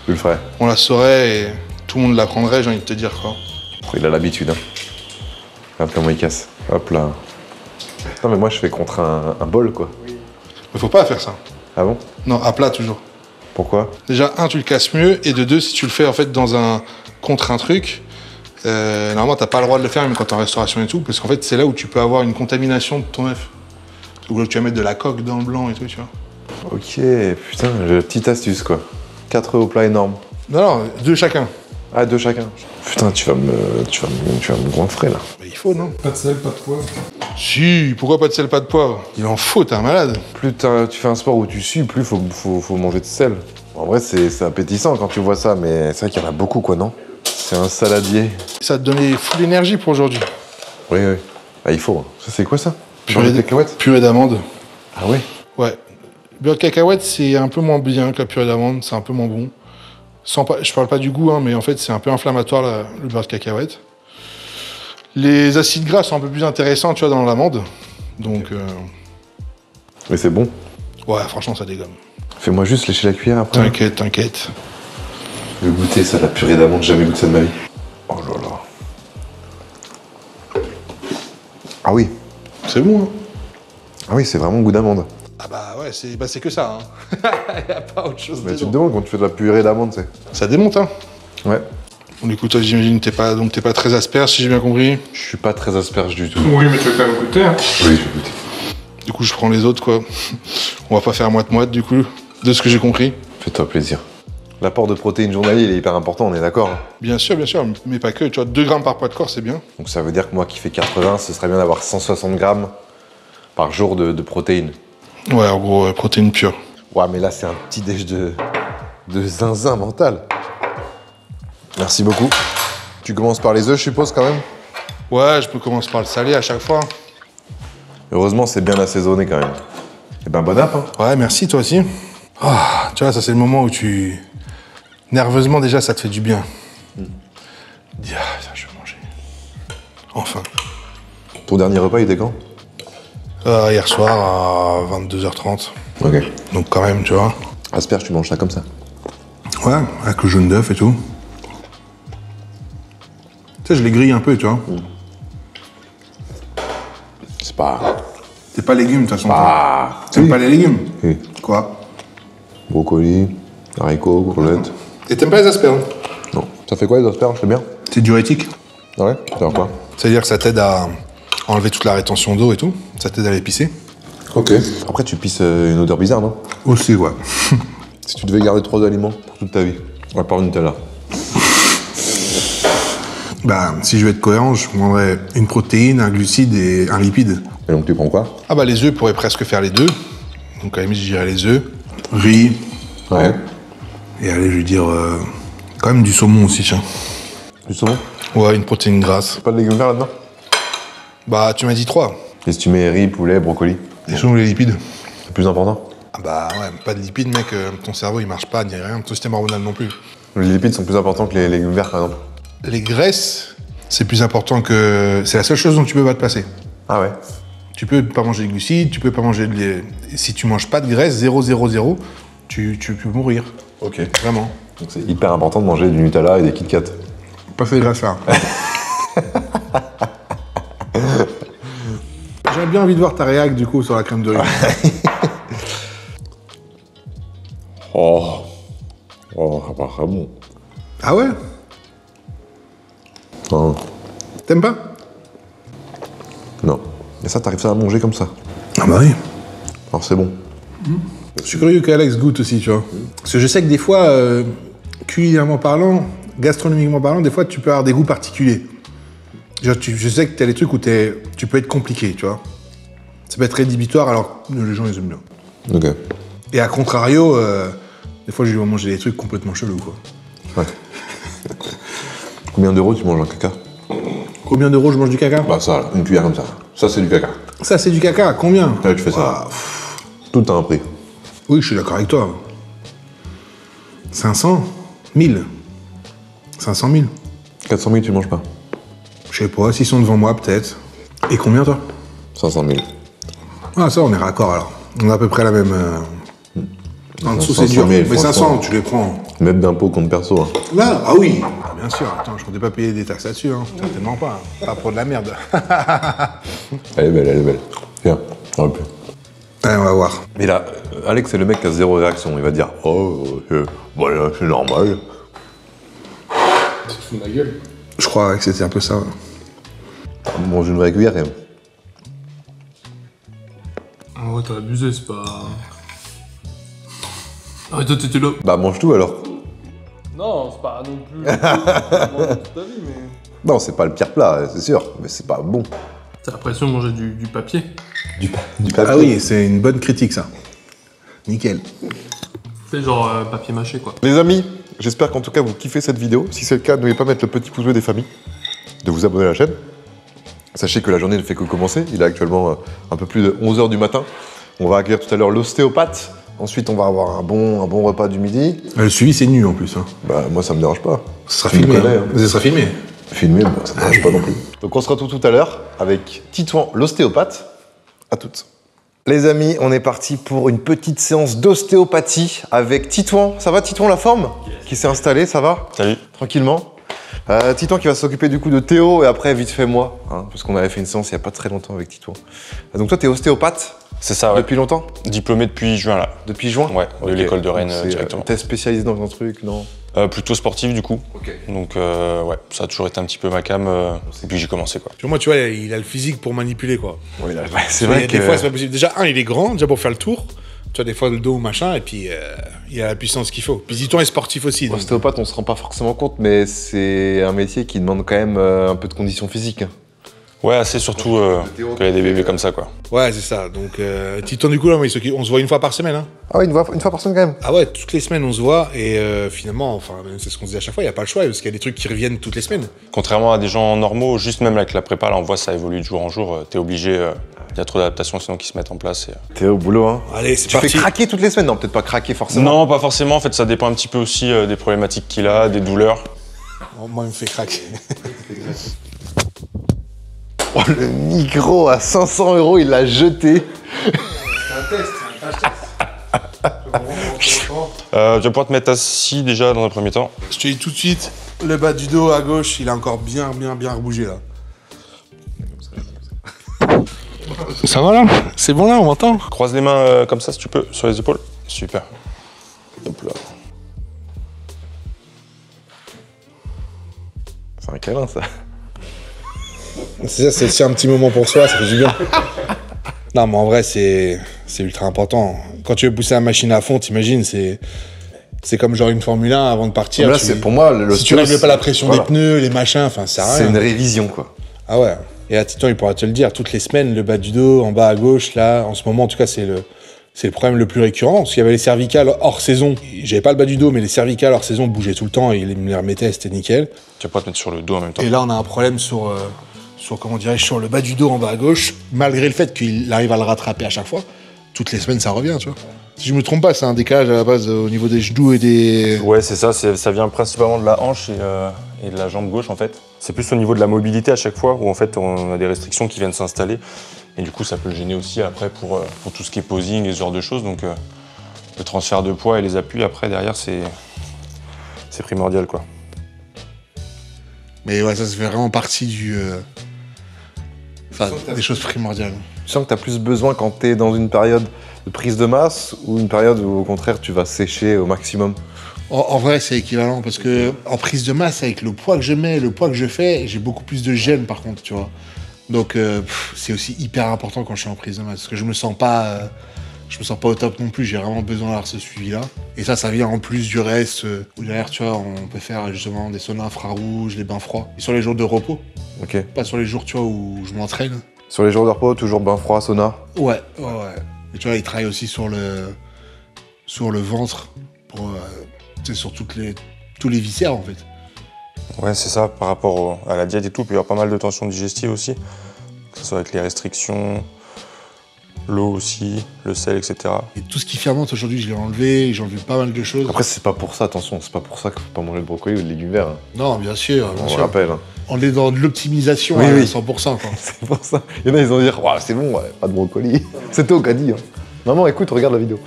Tu le ferais. on la saurait et tout le monde la prendrait, j'ai envie de te dire, quoi. Il a l'habitude, hein. Regarde comment il casse. Hop là. Non, mais moi, je fais contre un bol, quoi. Mais faut pas faire ça. Ah bon? Non, à plat toujours. Pourquoi? Déjà, un, tu le casses mieux, et de deux, si tu le fais en fait contre un truc, normalement t'as pas le droit de le faire même quand t'es en restauration et tout, parce qu'en fait c'est là où tu peux avoir une contamination de ton œuf. Ou là tu vas mettre de la coque dans le blanc et tout, tu vois. Ok, putain, j'ai la petite astuce, quoi. 4 œufs au plat énorme. Non, non, deux chacun. Ah, 2 chacun. Putain, tu vas me goinfrer, là. Mais il faut, non? Pas de sel, pas de poivre. Si, pourquoi pas de sel, pas de poivre? Il en faut, t'es un malade. Plus tu fais un sport où tu sues, plus faut manger de sel. En vrai, c'est appétissant quand tu vois ça, mais c'est vrai qu'il y en a beaucoup, quoi, non? C'est un saladier. Ça te donnait full énergie pour aujourd'hui. Oui, oui. Ah, il faut. Ça, c'est quoi, ça? Purée de cacahuètes? Purée d'amande. Ah ouais? Ouais. Beurre de cacahuète, c'est un peu moins bien que la purée d'amande, c'est un peu moins bon. Je parle pas du goût, hein, mais en fait, c'est un peu inflammatoire, le beurre de cacahuète. Les acides gras sont un peu plus intéressants, tu vois, dans l'amande. Donc, Mais c'est bon. ouais, franchement, ça dégomme. Fais-moi juste lécher la cuillère après. T'inquiète, t'inquiète. Je vais goûter ça, la purée d'amande, j'ai jamais goûté ça de ma vie. Oh là là. Ah oui. C'est bon, hein? Ah oui, c'est vraiment goût d'amande. Ah bah ouais, c'est que ça, hein. Y a pas autre chose Mais tu te dedans. demandes quand tu fais de la purée d'amande, c'est. Ça démonte, hein. Ouais. Bon, écoute, toi, j'imagine que t'es pas très asperge, si j'ai bien compris. Je suis pas très asperge du tout. Oui, mais tu veux quand même goûter. Hein. Oui, je vais goûter. Du coup, je prends les autres, quoi. On va pas faire moite-moite, du coup, de ce que j'ai compris. Fais-toi plaisir. L'apport de protéines journalier, il est hyper important, on est d'accord, hein. Bien sûr, mais pas que. Tu vois, 2 grammes par poids de corps, c'est bien. Donc ça veut dire que moi qui fais 80, ce serait bien d'avoir 160 grammes par jour de protéines. Ouais, en gros, protéines pures. Ouais, mais là, c'est un petit déj de zinzin mental. Merci beaucoup. Tu commences par les œufs, je suppose, quand même? Ouais, je peux commencer par le salé à chaque fois. Heureusement, c'est bien assaisonné, quand même. Eh ben, bon app, hein. Ouais, merci, toi aussi. Ah, tu vois, ça, c'est le moment où tu... Nerveusement, déjà, ça te fait du bien. Dis, ah, putain, je vais manger. Enfin. Ton dernier repas, il était quand? Hier soir, à 22h30. Ok. Donc, quand même, tu vois. Asperge, tu manges ça comme ça? Ouais, avec le jaune d'œuf et tout. Tu sais, je les grille un peu, tu vois. C'est pas... T'es pas légumes, de toute façon. Ah. T'aimes pas les légumes? Oui. Quoi? Brocoli, haricots, courgettes. Et t'aimes pas les asperges? Non. Ça fait quoi, les asperges? C'est bien? C'est diurétique. Ouais. Ça va quoi? C'est-à-dire que ça t'aide à enlever toute la rétention d'eau et tout. Ça t'aide à l'épicer. Ok. Après, tu pisses une odeur bizarre, non? Aussi, ouais. Si tu devais garder 3 aliments pour toute ta vie, à part Nutella. Bah, si je veux être cohérent, je prendrais une protéine, un glucide et un lipide. Et donc tu prends quoi? Ah bah, les œufs pourraient presque faire les deux. Donc, à la limite, je dirais les œufs, riz. Ouais. Et allez, je vais dire quand même du saumon aussi, tiens. Du saumon? Ouais, une protéine grasse. Pas de légumes verts là-dedans? Bah, tu m'as dit 3. Et si tu mets riz, poulet, brocoli? Et selon les lipides. C'est plus important? Ah bah ouais, pas de lipides, mec, ton cerveau il marche pas, ni rien, ton système hormonal non plus. Les lipides sont plus importants que les légumes verts par exemple? Les graisses, c'est plus important que... C'est la seule chose dont tu peux pas te passer. Ah ouais? Tu peux pas manger de glucides, tu peux pas manger de... Si tu manges pas de graisse, 0, 0, 0, tu peux mourir. Ok. Vraiment. Donc c'est hyper important de manger du Nutella et des Kit Kat. Pas fait grâce là. J'aurais bien envie de voir ta réac du coup sur la crème de riz. Oh, ça part très bon. Ah ouais? Non. T'aimes pas? Non. Et ça, t'arrives ça à manger comme ça? Ah bah oui. Alors c'est bon. Je suis curieux qu'Alex goûte aussi, tu vois. Parce que je sais que des fois, culinairement parlant, gastronomiquement parlant, des fois tu peux avoir des goûts particuliers. Genre, je sais que t'as des trucs où tu peux être compliqué, tu vois. Ça peut être rédhibitoire alors que les gens ils aiment bien. Ok. Et à contrario, des fois je vais manger des trucs complètement chelous, quoi. Ouais. Combien d'euros tu manges un caca? Combien d'euros je mange du caca? Bah ça, là, une cuillère comme ça. Ça, c'est du caca. Ça c'est du caca, combien? Ouais, tu fais ça. Ouah, Tout a un prix. oui, je suis d'accord avec toi. 500 1000 500 000 400 000, tu manges pas? Je sais pas, s'ils sont devant moi, peut-être. Et combien, toi? 500 000. Ah, ça, on est raccord, alors. On a à peu près la même... En dessous, c'est 500 dur. 000, Mais 500, franchement. tu les prends. Même d'impôt compte perso. Hein. Là? Ah oui. Ah, bien sûr. Attends, je comptais pas payer des taxes là-dessus, hein. Certainement pas. Hein. Pas pour de la merde. Elle est belle, elle est belle. Viens, on aurait pu. Allez, on va voir. Mais là, Alex, c'est le mec qui a zéro réaction. Il va dire oh, voilà, c'est normal. Tu te fous de ma gueule. Je crois que c'était un peu ça. Ouais. On mange une vraie cuillère quand même. En vrai, t'as abusé, c'est pas. Ah, mais toi, t'étais là. Bah, mange tout alors. Non, c'est pas non plus. toute ta vie, mais. Non, c'est pas le pire plat, c'est sûr, mais c'est pas bon. T'as l'impression de manger du papier. Du papier. Ah oui, c'est une bonne critique, ça. Nickel. C'est genre papier mâché, quoi. Les amis, j'espère qu'en tout cas vous kiffez cette vidéo. Si c'est le cas, n'oubliez pas de mettre le petit pouce bleu des familles, de vous abonner à la chaîne. Sachez que la journée ne fait que commencer. Il est actuellement un peu plus de 11h du matin. On va accueillir tout à l'heure l'ostéopathe. Ensuite, on va avoir un bon repas du midi. Le suivi, c'est nu, en plus. Hein. Bah, moi, ça me dérange pas. Ce sera Tu me filmé. connais, Hein. hein. Ça sera filmé. Filmer, bah, ça me dérange pas non plus. Donc, on se retrouve tout à l'heure avec Titouan, l'ostéopathe. À toutes. Les amis, on est parti pour une petite séance d'ostéopathie avec Titouan. Ça va, Titouan, la forme? Qui s'est installé, ça va? Salut. Tranquillement. Titouan qui va s'occuper du coup de Théo et après vite fait moi, hein, parce qu'on avait fait une séance il n'y a pas très longtemps avec Titouan. Donc toi t'es ostéopathe C'est ça, ouais. depuis longtemps? Diplômé depuis juin, là. Depuis juin? Ouais, de Ok. l'école de Rennes Donc, c'est, directement. T'es spécialisé dans un truc, non? Plutôt sportif, du coup. Ok. Donc, ouais, ça a toujours été un petit peu ma cam depuis que j'ai commencé, quoi. Moi, tu vois, il a le physique pour manipuler, quoi. Oui, là, ouais, c'est Il y vrai a que... des fois, c'est pas possible. Déjà, il est grand, déjà pour faire le tour. Tu vois, des fois, le dos, machin, et puis il a la puissance qu'il faut. Puis Titouan est sportif aussi. Donc. Ostéopathe, on se rend pas forcément compte, mais c'est un métier qui demande quand même un peu de conditions physiques. hein. Ouais, c'est surtout quand il y a des bébés comme ça, quoi. Ouais, c'est ça. Donc, Titouan, du coup, là, on se voit une fois par semaine. Hein. Ah oui, une fois par semaine quand même? Ah ouais, toutes les semaines, on se voit. Et finalement, enfin, c'est ce qu'on se dit à chaque fois, il n'y a pas le choix, parce qu'il y a des trucs qui reviennent toutes les semaines. Contrairement à des gens normaux, juste même avec la prépa, là, on voit ça évolue de jour en jour. T'es obligé, il y a trop d'adaptations sinon qui se mettent en place. T'es au boulot, hein? Allez, c'est Tu parti. fais craquer toutes les semaines? Non, peut-être pas craquer forcément. Non, pas forcément. En fait, ça dépend un petit peu aussi des problématiques qu'il a, des douleurs. Bon, moi, il me fait craquer. Oh, le micro à 500 €, il l'a jeté. Tu vas pouvoir te mettre assis déjà dans un premier temps. Je te dis tout de suite, le bas du dos à gauche, il a encore bien rebougé, là. Ça va, là? C'est bon, là? On m'entend? Croise les mains comme ça, si tu peux, sur les épaules. Super. Hop là. C'est un câlin, ça. C'est ça, c'est aussi un petit moment pour soi, ça fait du bien. Non, mais en vrai, c'est ultra important. Quand tu veux pousser la machine à fond, t'imagines, c'est C'est comme genre une Formule 1 avant de partir. Là, c'est pour moi le si tu règles pas la pression des pneus, les machins, enfin, ça sert à rien. C'est une révision, quoi. Ah ouais. Et à Titan, il pourra te le dire, toutes les semaines, le bas du dos, en bas à gauche, là, en ce moment, en tout cas, c'est le problème le plus récurrent. Parce qu'il y avait les cervicales hors saison. J'avais pas le bas du dos, mais les cervicales hors saison bougeaient tout le temps et il me les remettait, c'était nickel. Tu vas pas te mettre sur le dos en même temps. Et là, on a un problème sur comment dirais-je, sur le bas du dos en bas à gauche, malgré le fait qu'il arrive à le rattraper à chaque fois. Toutes les semaines, ça revient, tu vois. Si je me trompe pas, c'est un décalage à la base au niveau des genoux et des... Ouais, c'est ça, ça vient principalement de la hanche et de la jambe gauche en fait. C'est plus au niveau de la mobilité à chaque fois où en fait on a des restrictions qui viennent s'installer et du coup ça peut gêner aussi après pour tout ce qui est posing et ce genre de choses. Donc le transfert de poids et les appuis après derrière c'est primordial quoi. Mais ouais, ça fait vraiment partie des choses primordiales. Tu sens que tu as plus besoin quand tu es dans une période de prise de masse ou une période où au contraire tu vas sécher au maximum? En vrai, c'est équivalent parce que en prise de masse, avec le poids que je mets, le poids que je fais, j'ai beaucoup plus de gêne par contre, tu vois. Donc c'est aussi hyper important quand je suis en prise de masse parce que je me sens pas au top non plus. J'ai vraiment besoin d'avoir ce suivi-là. Et ça vient en plus du reste où derrière, tu vois, on peut faire justement des saunas infrarouges, les bains froids. Et sur les jours de repos. Ok. Pas sur les jours, tu vois, où je m'entraîne. Sur les jours de repos, toujours bain froid, sauna? Ouais. Et tu vois, il travaille aussi sur le ventre pour sur tous les viscères en fait. Ouais, c'est ça, par rapport à la diète et tout, il peut y avoir pas mal de tensions digestives aussi, que ce soit avec les restrictions, l'eau aussi, le sel, etc. Et tout ce qui fermente aujourd'hui, je l'ai enlevé, j'ai enlevé pas mal de choses. Après, c'est pas pour ça, attention, c'est pas pour ça qu'il faut pas manger de brocoli ou de légumes verts. Hein. Non, bien sûr. On le rappelle. Hein. On est dans de l'optimisation oui, à oui. 100%. Quoi. C'est pour ça. Il y en a, ils vont dire, ouais, c'est bon, ouais, pas de brocoli. C'est toi qui as dit. Hein. Maman, écoute, regarde la vidéo.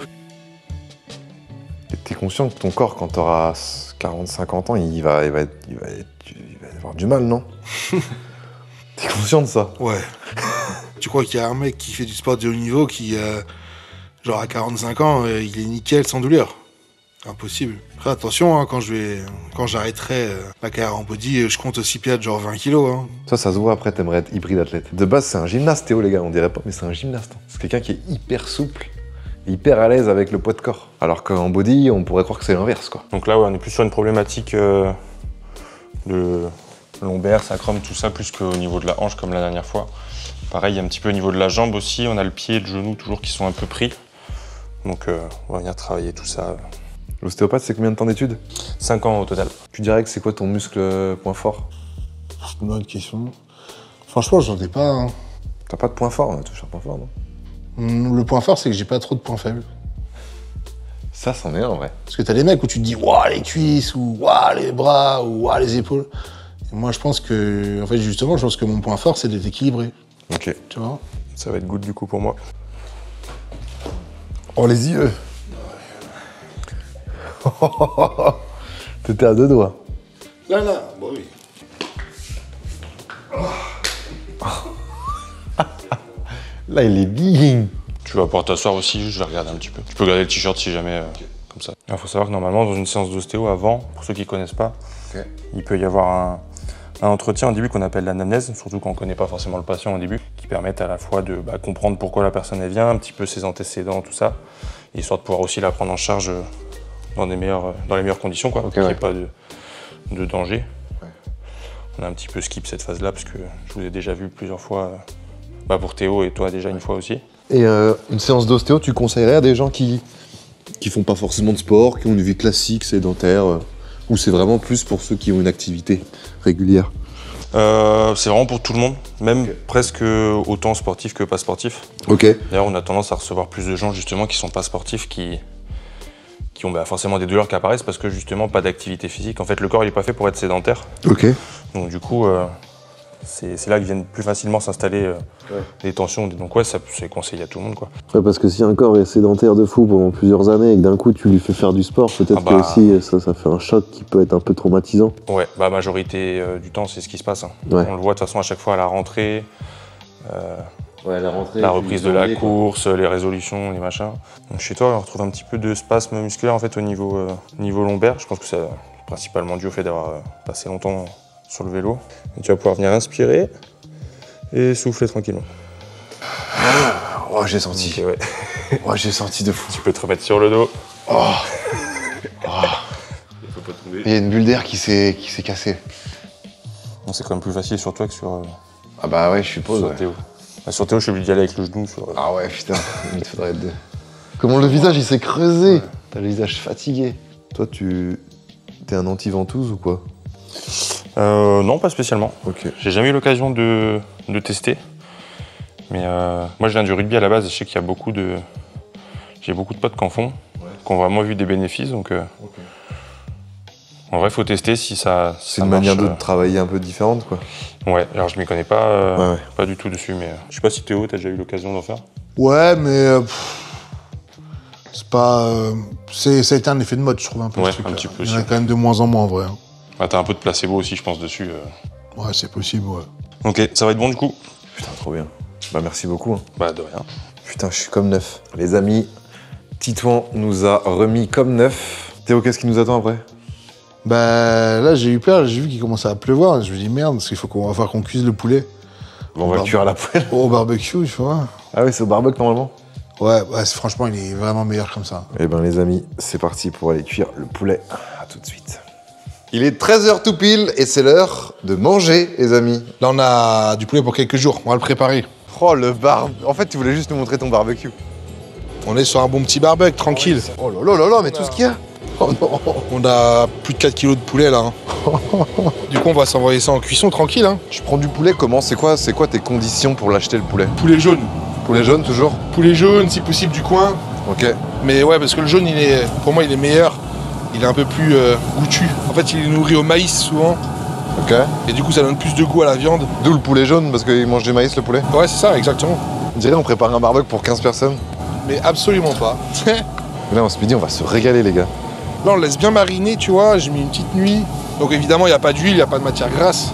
Et t'es conscient que ton corps, quand t'auras 40-50 ans, il va avoir du mal, non? T'es conscient de ça? Ouais. Tu crois qu'il y a un mec qui fait du sport de haut niveau qui, genre à 45 ans, il est nickel sans douleur? Impossible. Après, attention, hein, quand j'arrêterai ma carrière en body, je compte aussi perdre genre 20 kilos. Hein. Ça se voit après, t'aimerais être hybride athlète. De base, c'est un gymnaste, Théo, les gars, on dirait pas, mais c'est un gymnaste. Hein. C'est quelqu'un qui est hyper souple, hyper à l'aise avec le poids de corps. Alors qu'en body, on pourrait croire que c'est l'inverse, quoi. Donc là, ouais, on est plus sur une problématique de lombaire, sacrum, tout ça, plus qu'au niveau de la hanche comme la dernière fois. Pareil, un petit peu au niveau de la jambe aussi, on a le pied et le genou toujours qui sont un peu pris. Donc on va venir travailler tout ça. L'ostéopathe, c'est combien de temps d'études? 5 ans au total. Tu dirais que c'est quoi ton muscle point fort? Bonne question. Franchement, j'en ai pas. Hein. T'as pas de point fort, on a touché un point fort, non? Le point fort, c'est que j'ai pas trop de points faibles. Ça, c'en est un, en vrai. Parce que t'as des mecs où tu te dis, waouh, les cuisses, ou waouh, les bras, ou waouh, les épaules. Et moi, je pense que, en fait, justement, je pense que mon point fort, c'est d'être équilibré. Ok. Tu vois? Ça va être good du coup pour moi. Oh, les yeux. T'étais à 2 doigts. Là, bon oui. Là, il est bien. Tu vas pouvoir t'asseoir aussi, je vais regarder un petit peu. Tu peux garder le t-shirt si jamais, comme ça. Il faut savoir que normalement, dans une séance d'ostéo, avant, pour ceux qui ne connaissent pas, il peut y avoir un entretien au début qu'on appelle l'anamnèse, surtout quand on ne connaît pas forcément le patient au début, qui permettent à la fois de comprendre pourquoi la personne elle vient, un petit peu ses antécédents, tout ça, histoire de pouvoir aussi la prendre en charge dans les meilleures conditions, quoi, qu'il n'y ait pas de danger. Ouais. On a un petit peu skip cette phase-là, parce que je vous ai déjà vu plusieurs fois, pour Théo et toi déjà une fois aussi. Et une séance d'ostéo, tu conseillerais à des gens qui font pas forcément de sport, qui ont une vie classique, sédentaire, ou c'est vraiment plus pour ceux qui ont une activité régulière? C'est vraiment pour tout le monde, même presque autant sportif que pas sportif. Ok. D'ailleurs, on a tendance à recevoir plus de gens justement qui sont pas sportifs, qui ont forcément des douleurs qui apparaissent parce que justement pas d'activité physique. En fait, le corps il est pas fait pour être sédentaire. Ok. Donc du coup, c'est là que viennent plus facilement s'installer des tensions. Donc ouais, ça c'est conseillé à tout le monde, quoi. Ouais, parce que si un corps est sédentaire de fou pendant plusieurs années et que d'un coup tu lui fais faire du sport, peut-être que aussi ça fait un choc qui peut être un peu traumatisant. Ouais, majorité du temps c'est ce qui se passe. Hein. Ouais. On le voit de toute façon à chaque fois à la rentrée. La reprise de la course, les résolutions, les machins. Donc chez toi, on retrouve un petit peu de spasme musculaire en fait au niveau lombaire. Je pense que c'est principalement dû au fait d'avoir passé longtemps sur le vélo. Et tu vas pouvoir venir inspirer et souffler tranquillement. Oh, j'ai senti. Okay, ouais. Oh, j'ai senti de fou. Tu peux te remettre sur le dos. Oh. faut pas tomber. Il y a une bulle d'air qui s'est cassée. Non, c'est quand même plus facile sur toi que sur, Ah bah ouais, je suppose. sur Ouais. Théo. Bah, sur Théo, je suis obligé d'y aller avec le genou. Sur, Ah ouais, putain, il te faudrait être deux. Comment le visage il s'est creusé. T'as le visage fatigué. Toi, t'es un anti-ventouse ou quoi? Non, pas spécialement. Ok. J'ai jamais eu l'occasion de tester. Mais moi, je viens du rugby à la base et je sais qu'il y a beaucoup de... J'ai beaucoup de potes qui en font, qui ont vraiment vu des bénéfices. Donc, en vrai, il faut tester si ça C'est une marche, manière de travailler un peu différente, quoi. Ouais, alors je m'y connais pas, Ouais. pas du tout dessus, mais je sais pas si Théo, t'as déjà eu l'occasion d'en faire? Ouais, mais c'est pas. Ça a été un effet de mode, je trouve, un peu. Ouais, ce truc, un là. petit peu Il y en a aussi. quand même de moins en moins, en vrai. Hein. Ah, t'as un peu de placebo aussi, je pense, dessus. Ouais, c'est possible, ouais. Ok, ça va être bon du coup? Putain, trop bien. Bah merci beaucoup. Hein. Bah, de rien. Putain, je suis comme neuf. Les amis, Titouan nous a remis comme neuf. Théo, qu'est-ce qui nous attend après? Bah là, j'ai eu peur, j'ai vu qu'il commençait à pleuvoir. Je me dis merde, parce qu'il faut qu'on va faire qu'on cuise le poulet Bon, on va le cuire à la poêle. au barbecue, tu vois. Ah oui, c'est au barbecue normalement? Ouais, franchement, il est vraiment meilleur comme ça. Eh ben les amis, c'est parti pour aller cuire le poulet. À tout de suite. Il est 13h tout pile et c'est l'heure de manger, les amis. Là, on a du poulet pour quelques jours, on va le préparer. Oh, le En fait, tu voulais juste nous montrer ton barbecue. On est sur un bon petit barbecue, tranquille. Oh là là là là, mais tout ce qu'il y a. Oh non. On a plus de 4 kilos de poulet, là. Hein. Du coup, on va s'envoyer ça en cuisson, tranquille. Hein. Je prends du poulet, comment? C'est quoi tes conditions pour l'acheter, le poulet? Poulet jaune. Poulet jaune, toujours? Poulet jaune, si possible, du coin. Ok. Mais ouais, parce que le jaune, pour moi, il est meilleur. Il est un peu plus goûtu. En fait, il est nourri au maïs, souvent. Ok. Et du coup, ça donne plus de goût à la viande. D'où le poulet jaune, parce qu'il mange du maïs, le poulet? Ouais, c'est ça, exactement. On dirait on prépare un barbecue pour 15 personnes. Mais absolument pas. Là, on se dit, on va se régaler, les gars. Là, on le laisse bien mariner, tu vois. J'ai mis une petite nuit. Donc évidemment, il n'y a pas d'huile, il n'y a pas de matière grasse.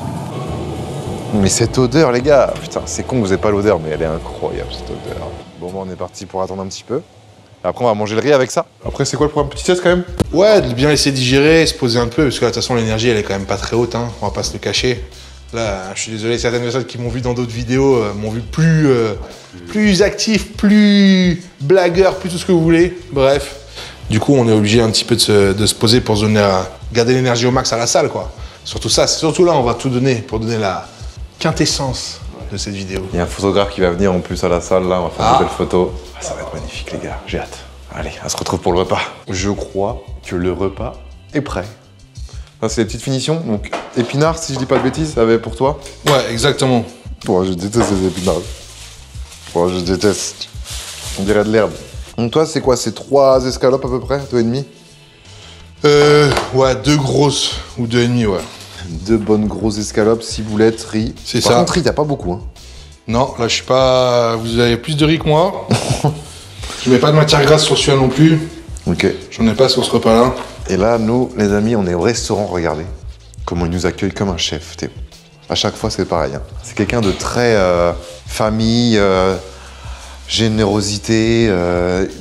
Mais cette odeur, les gars, putain, c'est con que vous n'ayez pas l'odeur, mais elle est incroyable, cette odeur. Bon, on est parti pour attendre un petit peu. Après, on va manger le riz avec ça. Après, c'est quoi le programme? Petit test quand même? Ouais, de bien laisser digérer, se poser un peu, parce que de toute façon, l'énergie, elle est quand même pas très haute, hein. On va pas se le cacher. Là, je suis désolé, certaines personnes qui m'ont vu dans d'autres vidéos m'ont vu plus actif, plus blagueur, plus tout ce que vous voulez. Bref. Du coup, on est obligé un petit peu de se poser pour se donner garder l'énergie au max à la salle, quoi. Surtout ça, surtout là, on va tout donner pour donner la quintessence de cette vidéo. Il y a un photographe qui va venir en plus à la salle, là, on va faire une belle photo. Ah, ça va être magnifique, les gars, j'ai hâte. Allez, on se retrouve pour le repas. Je crois que le repas est prêt. Ça, c'est les petites finitions. Donc, épinards, si je dis pas de bêtises, ça avait pour toi? Ouais, exactement. Bon, je déteste les épinards. Bon, je déteste. On dirait de l'herbe. Donc toi, c'est quoi? C'est 3 escalopes à peu près? 2,5? Ouais, 2 grosses ou 2,5, ouais. 2 bonnes grosses escalopes, ciboulettes, riz. C'est Par ça. contre, riz, t'as pas beaucoup, hein. Non, là, je suis pas... Vous avez plus de riz que moi. Je mets pas de matière grasse sur celui-là non plus. Ok. J'en ai pas sur ce repas-là. Et là, nous, les amis, on est au restaurant, regardez. Comment il nous accueille comme un chef, Théo. À chaque fois, c'est pareil. Hein. C'est quelqu'un de très famille, générosité,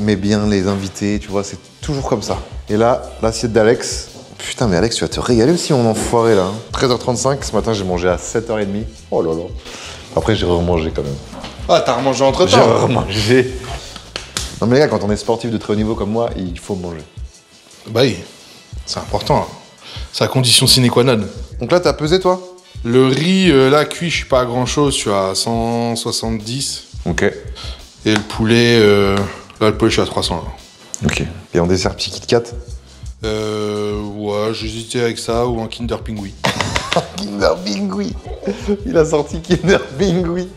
met bien les invités, tu vois, c'est toujours comme ça. Et là, l'assiette d'Alex. Putain, mais Alex, tu vas te régaler aussi, mon enfoiré, là. Hein. 13h35, ce matin, j'ai mangé à 7h30. Oh là là. Après, j'ai remangé quand même. Ah, t'as remangé entre J'ai temps. remangé. Non, mais les gars, quand on est sportif de très haut niveau comme moi, il faut manger. Bah oui, c'est important. Là. C'est la condition sine qua non. Donc là, t'as pesé, toi? Le riz, là, cuit, je suis pas à grand-chose. Je suis à 170. Ok. Et le poulet, là, le poulet, je suis à 300. Là. Ok. Et en dessert, petit Kit Kat? Ouais, j'hésitais avec ça ou un Kinder Pingui. Kinder Bingui. Il a sorti Kinder Bingui.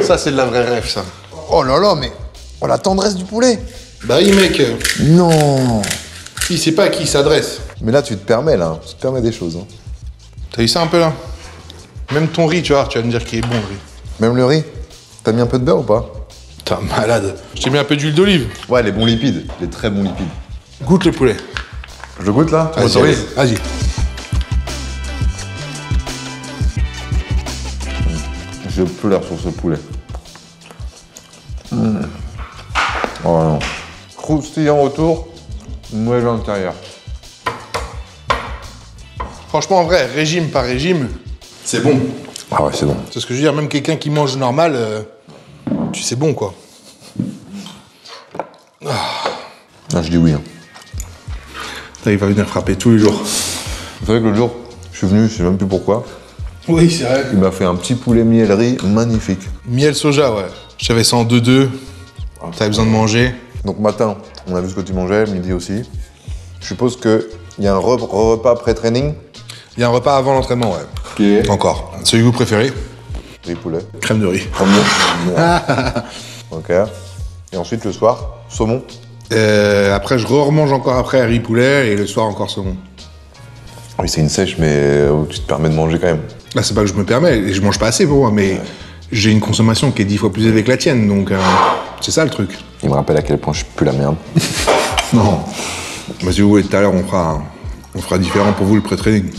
Ça, c'est de la vraie rêve, ça. Oh là là, mais... Oh, la tendresse du poulet. Bah oui, mec. Non. Il sait pas à qui il s'adresse. Mais là, tu te permets, là. Tu te permets des choses. Hein. T'as vu ça un peu, là? Même ton riz, tu vois, tu vas me dire qu'il est bon, le riz. Même le riz. T'as mis un peu de beurre ou pas? T'es malade. Je t'ai mis un peu d'huile d'olive. Ouais, les bons lipides. Les très bons lipides. Goûte le poulet. Je le goûte, là? Tu Vas-y, m'autorises? vas-y. J'ai pleure sur ce poulet. Oh non. Croustillant autour, moelleux à l'intérieur. Franchement, en vrai, régime par régime, c'est bon. Ah ouais, c'est bon. C'est ce que je veux dire, même quelqu'un qui mange normal, tu sais bon, quoi. Ah, je dis oui. Hein. Il va venir frapper tous les jours. Vous savez que l'autre jour, je suis venu, je sais même plus pourquoi. Oui, c'est vrai. Il m'a fait un petit poulet miel-riz magnifique. Miel soja, ouais. J'avais ça en 2-2. T'avais besoin de manger. Donc matin, on a vu ce que tu mangeais, midi aussi. Je suppose qu'il y a un repas pré-training. Il y a un repas avant l'entraînement, ouais. Ok. Encore. Celui que vous préférez? Riz poulet. Crème de riz. Ok. Et ensuite le soir, saumon. Après, je remange encore après riz poulet et le soir encore saumon. Oui, c'est une sèche, mais tu te permets de manger quand même. Là, c'est pas que je me permets, et je mange pas assez pour moi, mais j'ai une consommation qui est 10 fois plus élevée que la tienne, donc c'est ça le truc. Il me rappelle à quel point je pue la merde. Non. Bah, si vous voulez, tout à l'heure, on fera différent pour vous le pré-training.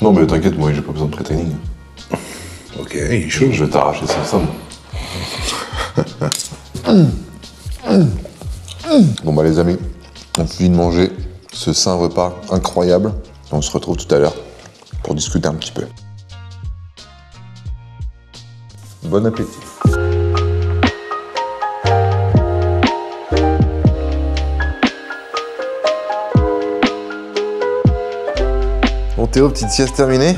Non, mais t'inquiète, moi j'ai pas besoin de pré-training. Ok, il est chaud. Je vais t'arracher ça, ça. Bon bah les amis, on finit de manger ce saint repas incroyable. On se retrouve tout à l'heure pour discuter un petit peu. Bon appétit. Bon Théo, petite sieste terminée.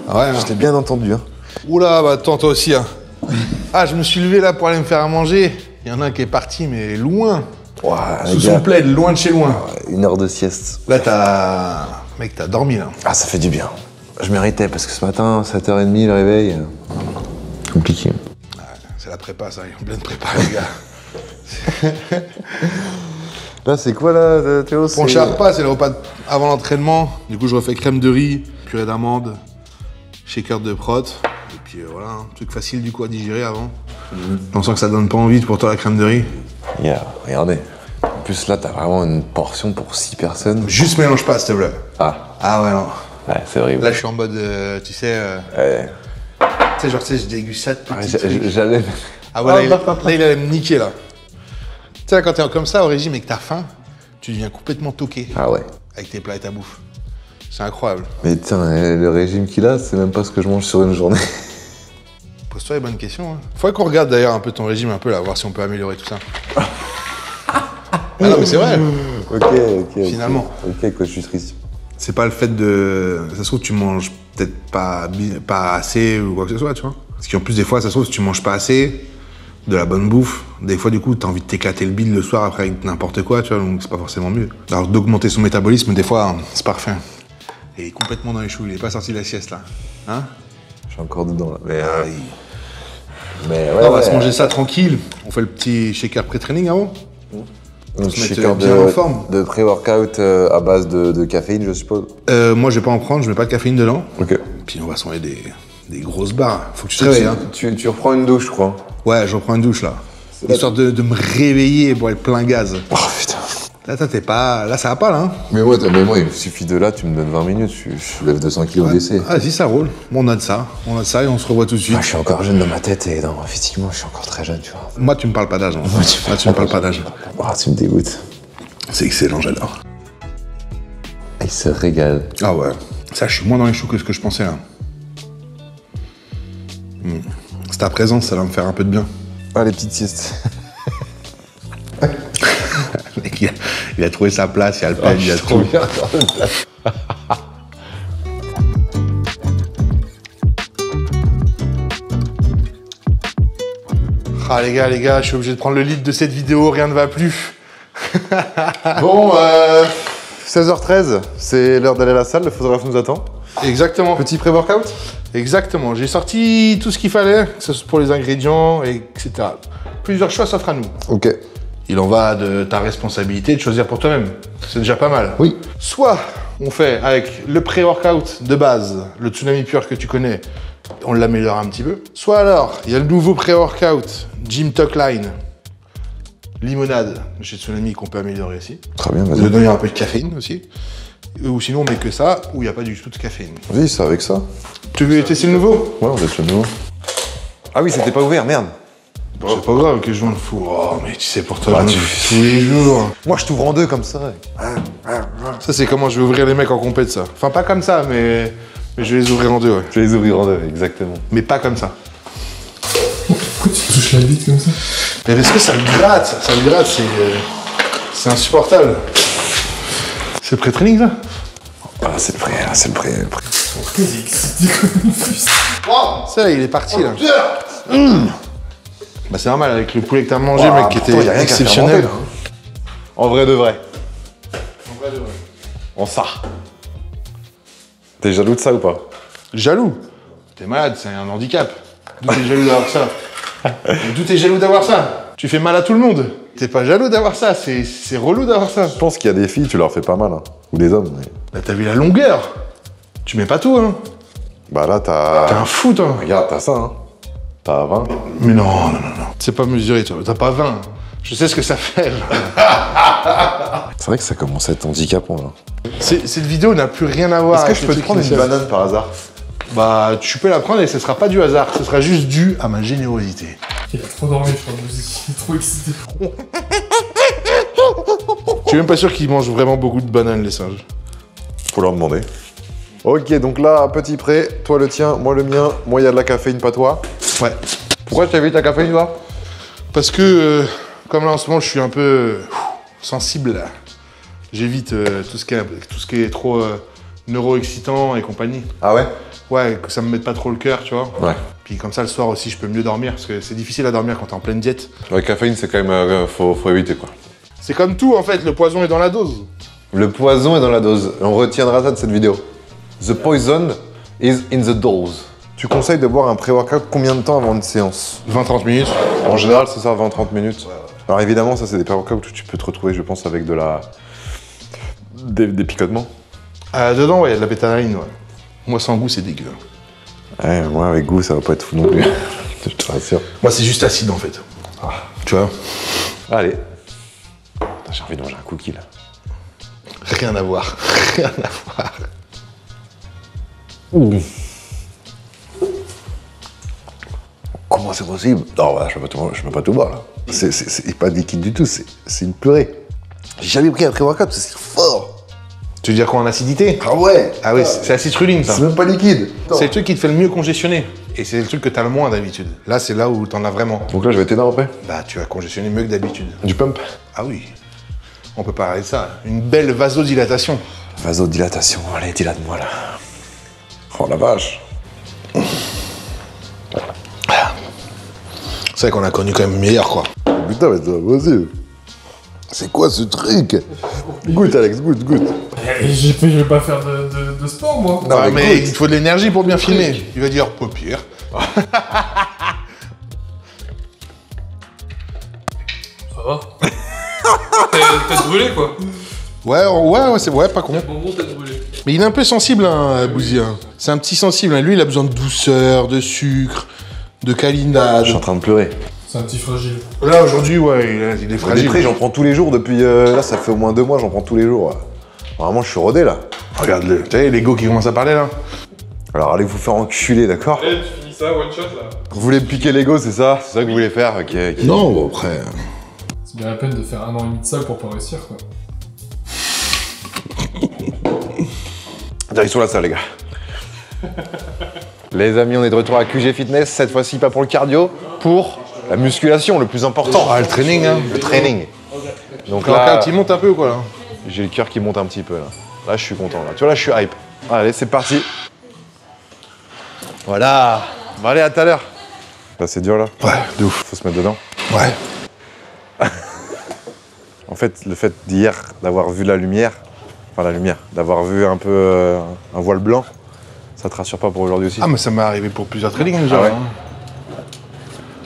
Ah ouais, Je t'ai bien entendu. Hein. Oula, bah attends, toi aussi, hein. Ah, je me suis levé là pour aller me faire à manger. Il y en a un qui est parti, mais loin. Ouah, Sous son plaid, loin de chez loin. 1 heure de sieste. Là, Mec, t'as dormi, là. Ah, ça fait du bien. Je méritais parce que ce matin, 7h30, le réveil. Compliqué. Ouais, c'est la prépa, ça. Il y a plein de prépa, les gars. Là, c'est quoi, là, Théo? Mon cher repas, c'est le repas avant l'entraînement. Du coup, je refais crème de riz, purée d'amande, shaker de prot. Et puis voilà, un truc facile du coup à digérer avant. On sent que ça donne pas envie pour toi la crème de riz. Yeah, regardez. En plus, là, t'as vraiment une portion pour 6 personnes. Juste mélange pas, s'il te plaît. Ah. Ah ouais, non. Ouais, c'est horrible. Là, je suis en mode, tu sais... Ouais. Tu sais, genre, tu sais, je déguste ça de petit truc. J'allais... Ah ouais, là, il allait me niquer, là. Tu sais, là, quand t'es comme ça au régime et que t'as faim, tu deviens complètement toqué. Ah ouais. Avec tes plats et ta bouffe. C'est incroyable. Mais tiens, le régime qu'il a, c'est même pas ce que je mange sur une journée. Pose-toi les bonnes questions. Hein. Faudrait qu'on regarde d'ailleurs un peu ton régime, un peu là, voir si on peut améliorer tout ça. Ah non, mais c'est vrai. Ok. Finalement. Ok, coach nutrition. C'est pas le fait de... Ça se trouve, tu manges peut-être pas assez ou quoi que ce soit, tu vois. Parce qu'en plus, des fois, ça se trouve, si tu manges pas assez, de la bonne bouffe, des fois, du coup, t'as envie de t'éclater le bide le soir après avec n'importe quoi, tu vois, donc c'est pas forcément mieux. Alors, d'augmenter son métabolisme, des fois, c'est parfait. Il est complètement dans les choux, il est pas sorti de la sieste, là. Hein? Je suis encore dedans, là. Mais, ouais, on va se manger ça tranquille. On fait le petit shaker pré-training avant. Donc, se mettre shaker bien en forme. de pré-workout à base de caféine, je suppose. Moi, je vais pas en prendre, je mets pas de caféine dedans. Ok. Puis on va se manger des grosses barres. Faut que tu te réveilles, hein. Tu reprends une douche, je crois. Ouais, je reprends une douche, là. Histoire de me réveiller pour être plein gaz. Oh putain. Là, t'es pas... Là, ça va pas, là, hein. Mais moi, il suffit de là, tu me donnes 20 minutes, je lève 200 kilos d'essai. Ah, si, ça roule. Bon, on a de ça et on se revoit tout de suite. Moi, je suis encore jeune dans ma tête et non, effectivement, je suis encore très jeune, tu vois. Moi, tu me parles pas d'âge, hein. Moi, tu me parles pas d'âge. Ah, tu me dégoûtes. C'est excellent, j'adore. Il se régale. Ah ouais. Ça, je suis moins dans les choux que ce que je pensais, là. C'est ta présence, ça va me faire un peu de bien. Ah, les petites siestes. Il a trouvé sa place, il y a le pen, il y a tout. Ah les gars, je suis obligé de prendre le lead de cette vidéo, rien ne va plus. Bon, 16h13, c'est l'heure d'aller à la salle, le photographe nous attend. Exactement. Petit pré-workout? Exactement, j'ai sorti tout ce qu'il fallait, que ce soit pour les ingrédients, etc. Plusieurs choix s'offrent à nous. Ok. Il en va de ta responsabilité de choisir pour toi-même. C'est déjà pas mal. Oui. Soit on fait avec le pré-workout de base, le Tsunami Pure que tu connais, on l'améliore un petit peu. Soit alors, il y a le nouveau pré-workout Gym Talk Line, limonade de chez Tsunami qu'on peut améliorer aussi. Très bien, On vas-y. peut donner un peu de caféine aussi. Ou sinon on met que ça, ou il n'y a pas du tout de caféine. Vas-y, c'est avec ça. Tu veux tester le nouveau? Ouais, on est sur le nouveau. Ah oui, c'était pas ouvert, merde. C'est pas grave que je m'en fous. Oh, mais tu sais, pour toi, Bah, j'en ai tous les jours. Moi, je t'ouvre en deux comme ça. Ça, c'est comment je vais ouvrir les mecs en compète, ça. Enfin, pas comme ça, mais je vais les ouvrir en deux, ouais. Je vais les ouvrir en deux, exactement. Mais pas comme ça. Pourquoi tu touches la bite comme ça? Mais parce que ça me gratte, c'est insupportable. C'est le pré-training, ça? Ah, c'est le prêt, c'est le prêt. Ça, il est parti, là. Bah, c'est normal, avec le poulet que t'as mangé, mec, qui était exceptionnel. En vrai de vrai. En ça. T'es jaloux de ça ou pas? Jaloux? T'es malade, c'est un handicap. D'où t'es jaloux d'avoir ça? D'où t'es jaloux d'avoir ça? Tu fais mal à tout le monde. T'es pas jaloux d'avoir ça, c'est relou d'avoir ça. Je pense qu'il y a des filles, tu leur fais pas mal. Hein. Ou des hommes. Mais... Là, t'as vu la longueur? Tu mets pas tout, hein? Bah là, t'as... T'es un fou, toi. Regarde, t'as ça, hein. T'as 20. Mais non. C'est pas mesuré, toi. T'as pas 20. Je sais ce que ça fait, là. C'est vrai que ça commence à être handicapant, là. Cette vidéo n'a plus rien à voir Est-ce que avec je peux te prendre une banane par hasard? Bah, tu peux la prendre et ce sera pas du hasard. Ce sera juste dû à ma générosité. Il a trop dormi, je crois, il est trop excité. Je suis même pas sûr qu'ils mangent vraiment beaucoup de bananes, les singes. Faut leur demander. Ok, donc là, petit prêt. Toi le tien, moi le mien. Moi, il y a de la caféine, pas toi. Ouais. Pourquoi tu évites la caféine, toi? Parce que, comme là en ce moment, je suis un peu sensible. J'évite tout ce qui est trop neuro-excitant et compagnie. Ah ouais? Ouais, que ça me mette pas trop le cœur, tu vois. Ouais. Puis comme ça, le soir aussi, je peux mieux dormir, parce que c'est difficile à dormir quand t'es en pleine diète. La caféine, c'est quand même... faut éviter, quoi. C'est comme tout, en fait, le poison est dans la dose. Le poison est dans la dose. On retiendra ça de cette vidéo. The poison is in the dose. Tu conseilles de boire un pré-workout combien de temps avant une séance? 20-30 minutes. En général, c'est ça, 20-30 minutes. Alors évidemment, ça, c'est des pré-workouts où tu peux te retrouver, je pense, avec de la... des picotements. Dedans, ouais, il y a de la bétadine, ouais. Moi, sans goût, c'est dégueu. Ouais, moi, avec goût, ça va pas être fou non plus. Je te rassure. Moi, c'est juste acide, en fait. Tu vois? Allez. Putain, j'ai envie de manger un cookie, là. Rien à voir. Rien à voir. Ouh. Comment c'est possible? Non, voilà, je peux pas tout boire, là. C'est pas liquide du tout, c'est une purée. J'ai jamais pris un pré-workout, c'est fort. Tu veux dire quoi, en acidité? Ah ouais. Ah oui, c'est la citrulline, ça. C'est même pas liquide. C'est le truc qui te fait le mieux congestionner. Et c'est le truc que t'as le moins d'habitude. Là, c'est là où t'en as vraiment. Donc là, je vais t'aider après. Bah, tu vas congestionner mieux que d'habitude. Du pump. Ah oui. On peut parler de ça. Une belle vasodilatation. Vasodilatation, allez, dilate-moi là. Oh la vache. C'est vrai qu'on a connu quand même meilleur, quoi. Putain, mais c'est pas possible. C'est quoi ce truc? Goûte, Alex, goûte. Je vais pas faire de sport, moi. Non, mais il faut de l'énergie pour bien filmer. Il va dire, pas pire. Ça va. Tête brûlée, quoi. Ouais, c'est pas con. Bonbon, tête brûlée. Mais il est un peu sensible, hein, Bouzy. Hein. C'est un petit sensible. Hein. Lui, il a besoin de douceur, de sucre, de câlinade. Je suis en train de pleurer. C'est un petit fragile. Là, aujourd'hui, ouais, il est fragile. Fragile. J'en prends tous les jours depuis... là, ça fait au moins 2 mois, j'en prends tous les jours. Vraiment, je suis rodé, là. Regarde-le. Tu sais, l'ego qui commence à parler, là. Alors, allez vous faire enculer, d'accord? Eh, tu finis ça, one shot, là. Vous voulez me piquer l'ego, c'est ça? C'est ça que vous voulez faire? Ok. Non, bon, après... C'est bien la peine de faire 1 an et demi de ça pour pas réussir, quoi. Direction la salle, les gars. Les amis, on est de retour à QG Fitness. Cette fois-ci, pas pour le cardio, pour la musculation, le plus important. Ah, le training, hein. Le training. Donc Là, là, tu montes un peu ou quoi, là? j'ai le cœur qui monte un petit peu, là. Là, je suis content, là. Tu vois, là, je suis hype. Allez, c'est parti. Voilà. Bon, allez, à tout à l'heure. Là, c'est dur, là. Ouais, de ouf. Faut se mettre dedans. Ouais. En fait, le fait d'hier, d'avoir vu la lumière, d'avoir vu un peu un voile blanc, ça te rassure pas pour aujourd'hui aussi? Ah, mais ça m'est arrivé pour plusieurs trainings, déjà. Ah ouais. Hein.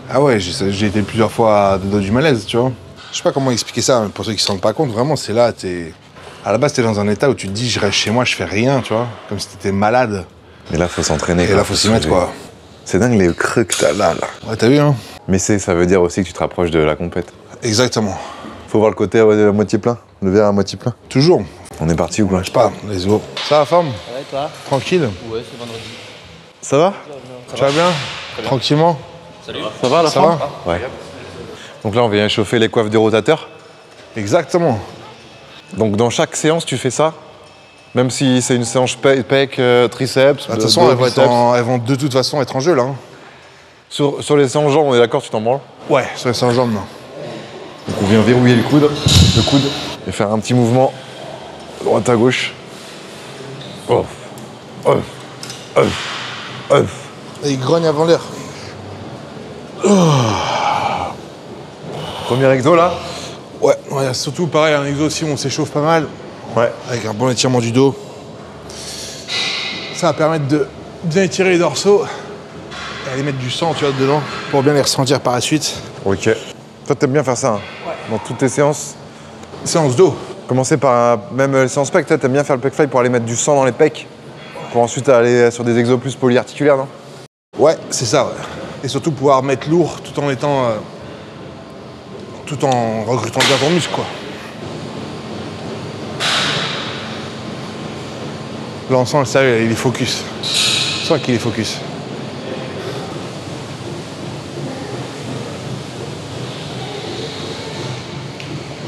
Ah ouais, j'ai été plusieurs fois à deux doigts du malaise, tu vois. Je sais pas comment expliquer ça, mais pour ceux qui se rendent pas compte, vraiment, c'est là, t'es... À la base, t'es dans un état où tu te dis, je reste chez moi, je fais rien, tu vois. Comme si t'étais malade. Mais là, faut s'entraîner. Et là, faut s'y mettre, quoi. C'est dingue les creux que t'as là. Ouais, t'as vu, hein? Mais ça veut dire aussi que tu te rapproches de la compète. Exactement. Faut voir le côté à moitié plein, le verre à moitié plein. Toujours. On est parti ou quoi? Je sais pas, les os. Ça va, forme? Ouais, toi? Tranquille? Ouais, c'est vendredi. Ça va? Tu vas bien? Tranquillement? Salut. Ça va la Ça forme? va? Ouais. Donc là, on vient chauffer les coiffes du rotateur. Exactement. Donc dans chaque séance, tu fais ça? Même si c'est une séance pec, triceps, De toute façon, elles vont de toute façon être en jeu, là. Hein. Sur les séances jambes, on est d'accord, tu t'en branles? Ouais, sur les 100 jambes, non. Donc on vient verrouiller le coude, et faire un petit mouvement Droite à gauche. Oh. Et il grogne avant l'heure. Premier exo là. Ouais, surtout pareil, un exo aussi où on s'échauffe pas mal. Ouais. Avec un bon étirement du dos. Ça va permettre de bien étirer les dorsaux et aller mettre du sang, tu vois, dedans pour bien les ressentir par la suite. Ok. Toi, t'aimes bien faire ça, hein, dans toutes tes séances. Séance dos. Commencer par même les séances pecs, toi, t'aimes bien faire le pec fly pour aller mettre du sang dans les pecs, pour ensuite aller sur des exos plus polyarticulaires, non? Ouais, c'est ça, ouais. Et surtout pouvoir mettre lourd tout en étant. Tout en recrutant bien ton muscle, quoi. Là, on sent le sérieux, il est focus. On sent qu'il est focus.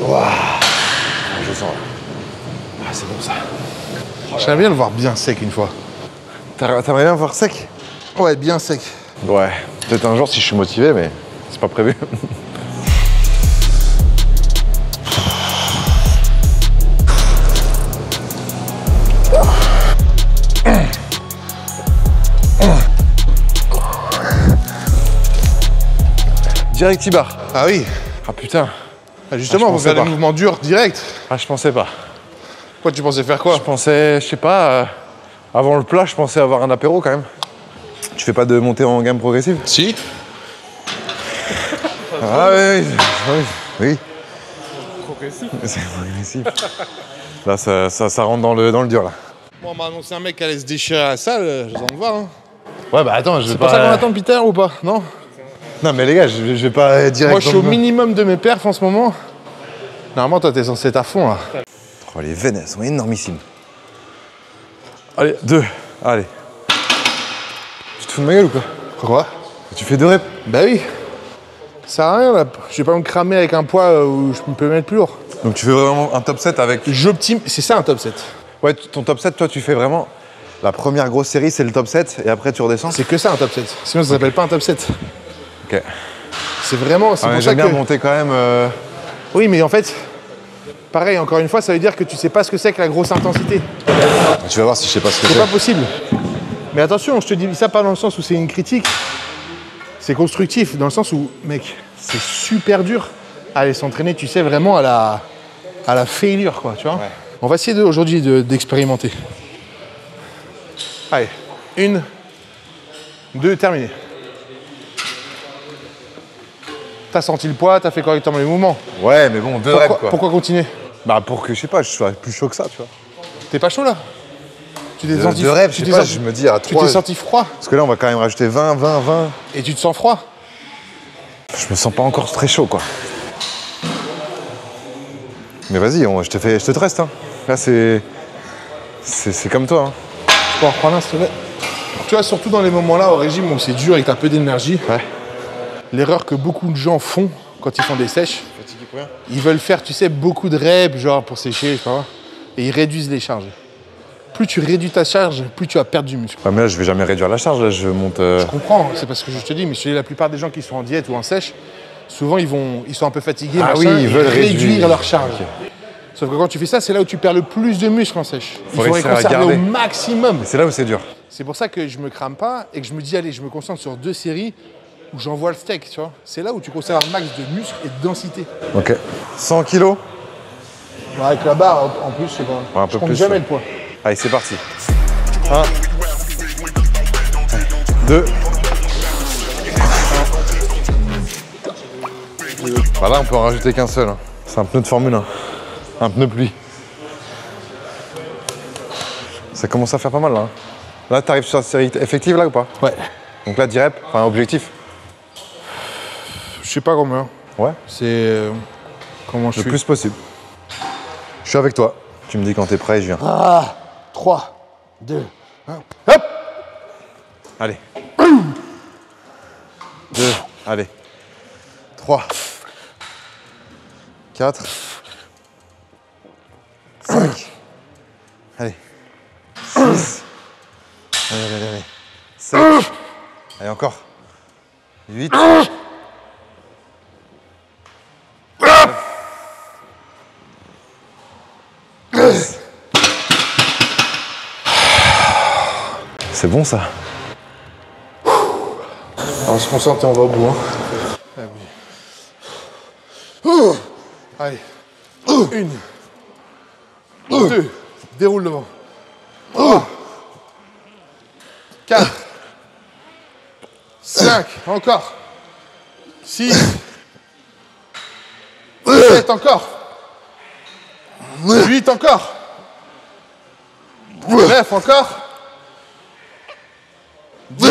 Waouh. Je sens. Ah, c'est bon ça. J'aimerais bien le voir bien sec une fois. T'aimerais bien voir sec? Ouais, bien sec. Ouais. Peut-être un jour si je suis motivé, mais c'est pas prévu. Direct T-bar. Ah oui. Ah putain. Ah, justement, je faut pensais faire pas. des mouvements durs direct. Ah, je pensais pas. Quoi, tu pensais faire quoi? Je pensais, je sais pas, avant le plat, je pensais avoir un apéro quand même. Tu fais pas de montée en gamme progressive? Si. Ah oui. Progressif. C'est progressif. Là, ça rentre dans le dur, là. Bon, on m'a annoncé un mec qui allait se déchirer à la salle, j'attends de voir. Hein. Ouais, bah attends, je vais C'est pas... pour ça qu'on attend Peter ou pas? Non? Non, mais les gars, je vais pas direct... Moi, je suis au dans le- minimum de mes perfs en ce moment. Normalement, toi, t'es censé être à fond, là. Oh, les veines, elles sont énormissimes. Allez, 2. Allez. Tu te fous de ma gueule ou quoi? Quoi? Tu fais 2 reps? Bah oui. Ça sert à rien, là. Je vais pas me cramer avec un poids où je peux mettre plus lourd. Donc tu fais vraiment un top 7 avec... J'optime. C'est ça, un top 7. Ouais, ton top 7, toi, tu fais vraiment... La première grosse série, c'est le top 7, et après, tu redescends? C'est que ça, un top 7. Sinon, ça s'appelle pas un top 7. Ok. C'est vraiment... C'est Ah, mais pour ça j'aime que... bien monter quand même... Oui, mais en fait... Pareil, encore une fois, ça veut dire que tu sais pas ce que c'est que la grosse intensité. Tu vas voir si je sais pas ce que C'est c'est. pas possible. Mais attention, je te dis ça pas dans le sens où c'est une critique. C'est constructif, dans le sens où, mec, c'est super dur à aller s'entraîner, tu sais, vraiment à la failure, quoi, tu vois. Ouais. On va essayer aujourd'hui d'expérimenter. Allez, 1, 2, terminé. T'as senti le poids, t'as fait correctement les mouvements. Ouais, mais bon, 2 reps, quoi. Pourquoi continuer? Bah, pour que, je sais pas, je sois plus chaud que ça, tu vois. T'es pas chaud, là? Tu t'es senti... 2 reps, tu je t'es sais pas, senti- je me dis à Tu 3... t'es senti froid Parce que là, on va quand même rajouter 20. et tu te sens froid. Je me sens pas encore très chaud, quoi. Mais vas-y, je te treste, hein. Là, c'est comme toi, hein. Tu peux en reprendre un, s'il te plaît? Tu vois, surtout dans les moments-là, au régime où c'est dur et que t'as peu d'énergie, Ouais. l'erreur que beaucoup de gens font quand ils font des sèches, ils veulent faire, tu sais, beaucoup de reps, genre pour sécher, je sais pas, et ils réduisent les charges. Plus tu réduis ta charge, plus tu vas perdre du muscle. Ouais, mais là, je vais jamais réduire la charge, là, je monte... Je comprends, c'est parce que je te dis, mais je te dis, la plupart des gens qui sont en diète ou en sèche, souvent ils sont un peu fatigués, Ah machin, oui, ils veulent réduire. leur charge. Sauf que quand tu fais ça, c'est là où tu perds le plus de muscle en sèche. Il faut les réussir à conserver garder. au maximum. C'est là où c'est dur. C'est pour ça que je me crame pas et que je me dis, allez, je me concentre sur 2 séries où j'envoie le steak, tu vois. C'est là où tu conserves un max de muscle et de densité. Ok. 100 kilos. Ouais, avec la barre, en plus, je sais pas. Ouais, un peu je compte plus, jamais ouais. le poids. Allez, c'est parti. 1. 2. Bah là, on peut en rajouter qu'un seul, hein. C'est un pneu de Formule 1. Un pneu pluie. Ça commence à faire pas mal, là. Hein. Là, t'arrives sur la série effective, là, ou pas? Ouais. Donc là, 10 reps, enfin, objectif. Je sais pas combien. Ouais. C'est... comment je Le suis. plus possible. Je suis avec toi. Tu me dis quand t'es prêt et je viens. 3, 2, 1. Hop! Allez. 2, allez. 3. 4. 5. Allez. 6. Allez. 7. Allez, encore. 8. 9. 10. C'est bon ça. On se concentre et on va au bout. Hein. Allez. 1, 2, déroule devant. 3, 4, 5, encore. 6, 7, encore. 8, encore. 9, encore. 10.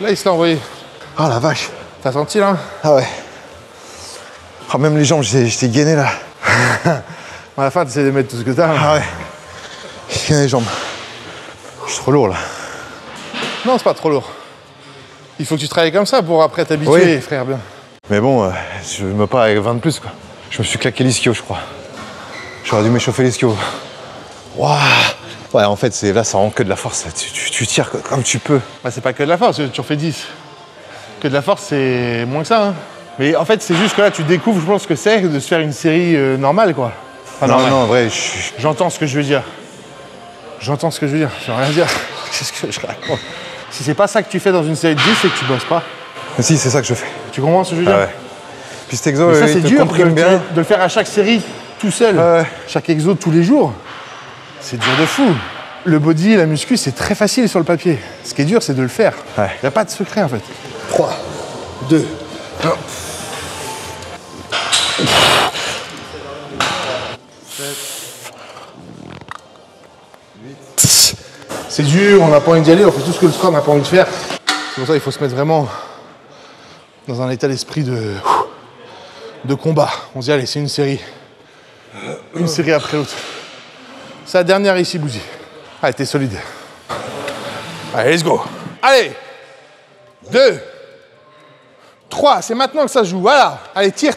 Là, il se l'a envoyé. Ah la vache. T'as senti là? Ah ouais. Ah, même les jambes, j'étais gainé là. À la fin, t'essaies de mettre tout ce que t'as. Ah ouais. J'ai gainé les jambes. Je suis trop lourd là. Non, c'est pas trop lourd. Il faut que tu travailles comme ça pour après t'habituer, frère, bien. Mais bon, je me pars avec 20 de plus quoi. Je me suis claqué l'ischio, je crois. J'aurais dû m'échauffer l'ischio. Waouh. Ouais, en fait, là, ça rend que de la force. Tu tires comme tu peux. Bah, c'est pas que de la force, tu en fais 10. Que de la force, c'est moins que ça. Hein. Mais en fait, c'est juste que là, tu découvres, je pense, que c'est de se faire une série normale, quoi. Enfin, non, normale. non, en vrai, J'entends ce que je veux dire. J'entends ce que je veux dire. Je veux rien dire. Qu'est-ce que je raconte? Si c'est pas ça que tu fais dans une série de 10, c'est que tu bosses pas. Mais si, c'est ça que je fais. Tu comprends ce que je veux dire? Ah ouais. Puis cet exo, mais ça, il c'est te dur comprime bien. de le faire à chaque série, tout seul. Ouais. Chaque exo, tous les jours. C'est dur de fou. Le body, la muscu, c'est très facile sur le papier. Ce qui est dur, c'est de le faire. Il n'y a pas de secret, en fait. 3, 2, 1. C'est dur, on n'a pas envie d'y aller, on fait tout ce que le score n'a pas envie de faire. C'est pour ça qu'il faut se mettre vraiment dans un état d'esprit de combat. On se dit, allez, c'est une série. Une série après l'autre. C'est la dernière ici, Bouzy. Allez, t'es solide. Allez, let's go. Allez. 2, 3, c'est maintenant que ça se joue. Voilà. Allez, tire.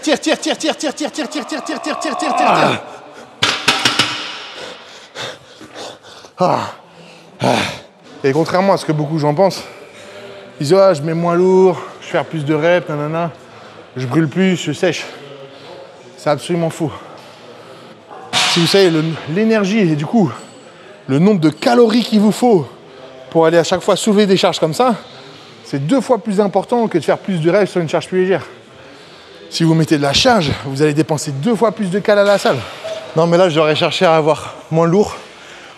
Et contrairement à ce que beaucoup de gens pensent, ils disent, ah, je mets moins lourd, je fais plus de reps, nanana, je brûle plus, je sèche. C'est absolument faux. Si vous savez l'énergie et du coup le nombre de calories qu'il vous faut pour aller à chaque fois soulever des charges comme ça, c'est 2 fois plus important que de faire plus de reps sur une charge plus légère. Si vous mettez de la charge, vous allez dépenser 2 fois plus de calories à la salle. Non, mais là, j'aurais cherché à avoir moins lourd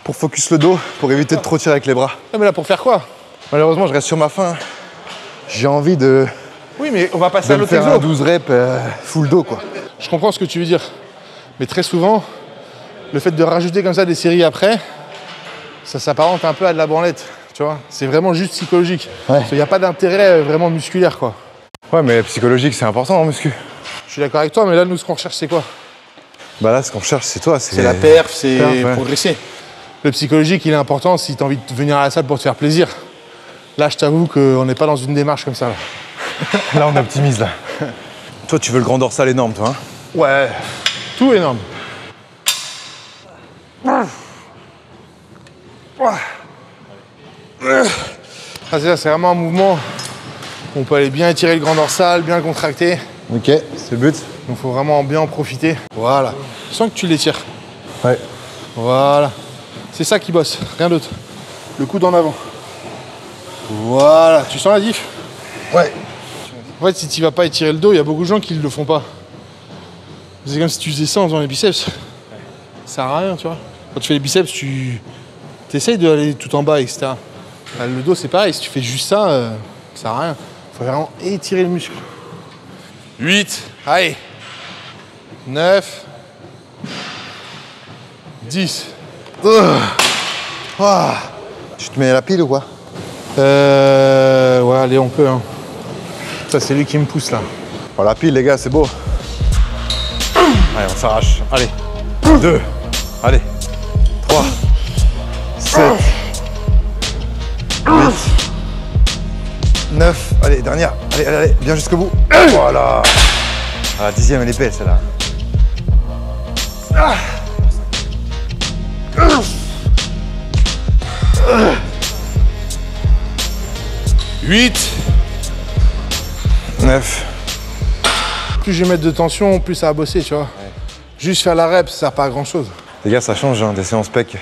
pour focus le dos, pour éviter de trop tirer avec les bras. Ah, mais là, pour faire quoi? Malheureusement, je reste sur ma faim. J'ai envie de. Oui, mais on va passer à l'autre faire exo. un 12 reps full dos, quoi. Je comprends ce que tu veux dire. Mais très souvent, le fait de rajouter comme ça des séries après, ça s'apparente un peu à de la branlette. Tu vois, c'est vraiment juste psychologique. Ouais. Il n'y a pas d'intérêt vraiment musculaire, quoi. Ouais, mais psychologique, c'est important en muscu. Je suis d'accord avec toi, mais là, nous, ce qu'on recherche, c'est quoi? Bah là, ce qu'on cherche, c'est toi. C'est la perf, c'est ouais. progresser. Le psychologique, il est important si tu as envie de venir à la salle pour te faire plaisir. Là, je t'avoue qu'on n'est pas dans une démarche comme ça. Là, Là, on optimise, là. Toi, tu veux le grand dorsal énorme, toi, hein? Ouais, tout énorme. C'est vraiment un mouvement où on peut aller bien étirer le grand dorsal, bien le contracter. Ok, c'est le but. Donc il faut vraiment bien en profiter. Voilà. Sans que tu l'étires. Ouais. Voilà. C'est ça qui bosse, rien d'autre. Le coude en avant. Voilà. Tu sens la diff? Ouais. En fait, si tu vas pas étirer le dos, il y a beaucoup de gens qui ne le font pas. C'est comme si tu faisais ça en faisant les biceps. Ça sert à rien, tu vois. Quand tu fais les biceps, tu essayes d'aller tout en bas, etc. Le dos, c'est pareil. Si tu fais juste ça, ça sert à rien. Il faut vraiment étirer le muscle. 8, allez. 9, 10. Tu te mets à la pile ou quoi? Ouais, allez, on peut. Hein. Ça, c'est lui qui me pousse là. Oh, la pile, les gars, c'est beau. Allez, on s'arrache. Allez. 2. Allez. 3. 7. 8. 9. Allez, dernière. Allez, allez, allez. Bien jusqu'au bout. Voilà. Ah, la 10e, elle est belle, celle-là. 8. 9. Plus je vais mettre de tension, plus ça va bosser, tu vois. Ouais. Juste faire la rep, ça sert pas à grand chose. Les gars, ça change hein, des séances pec.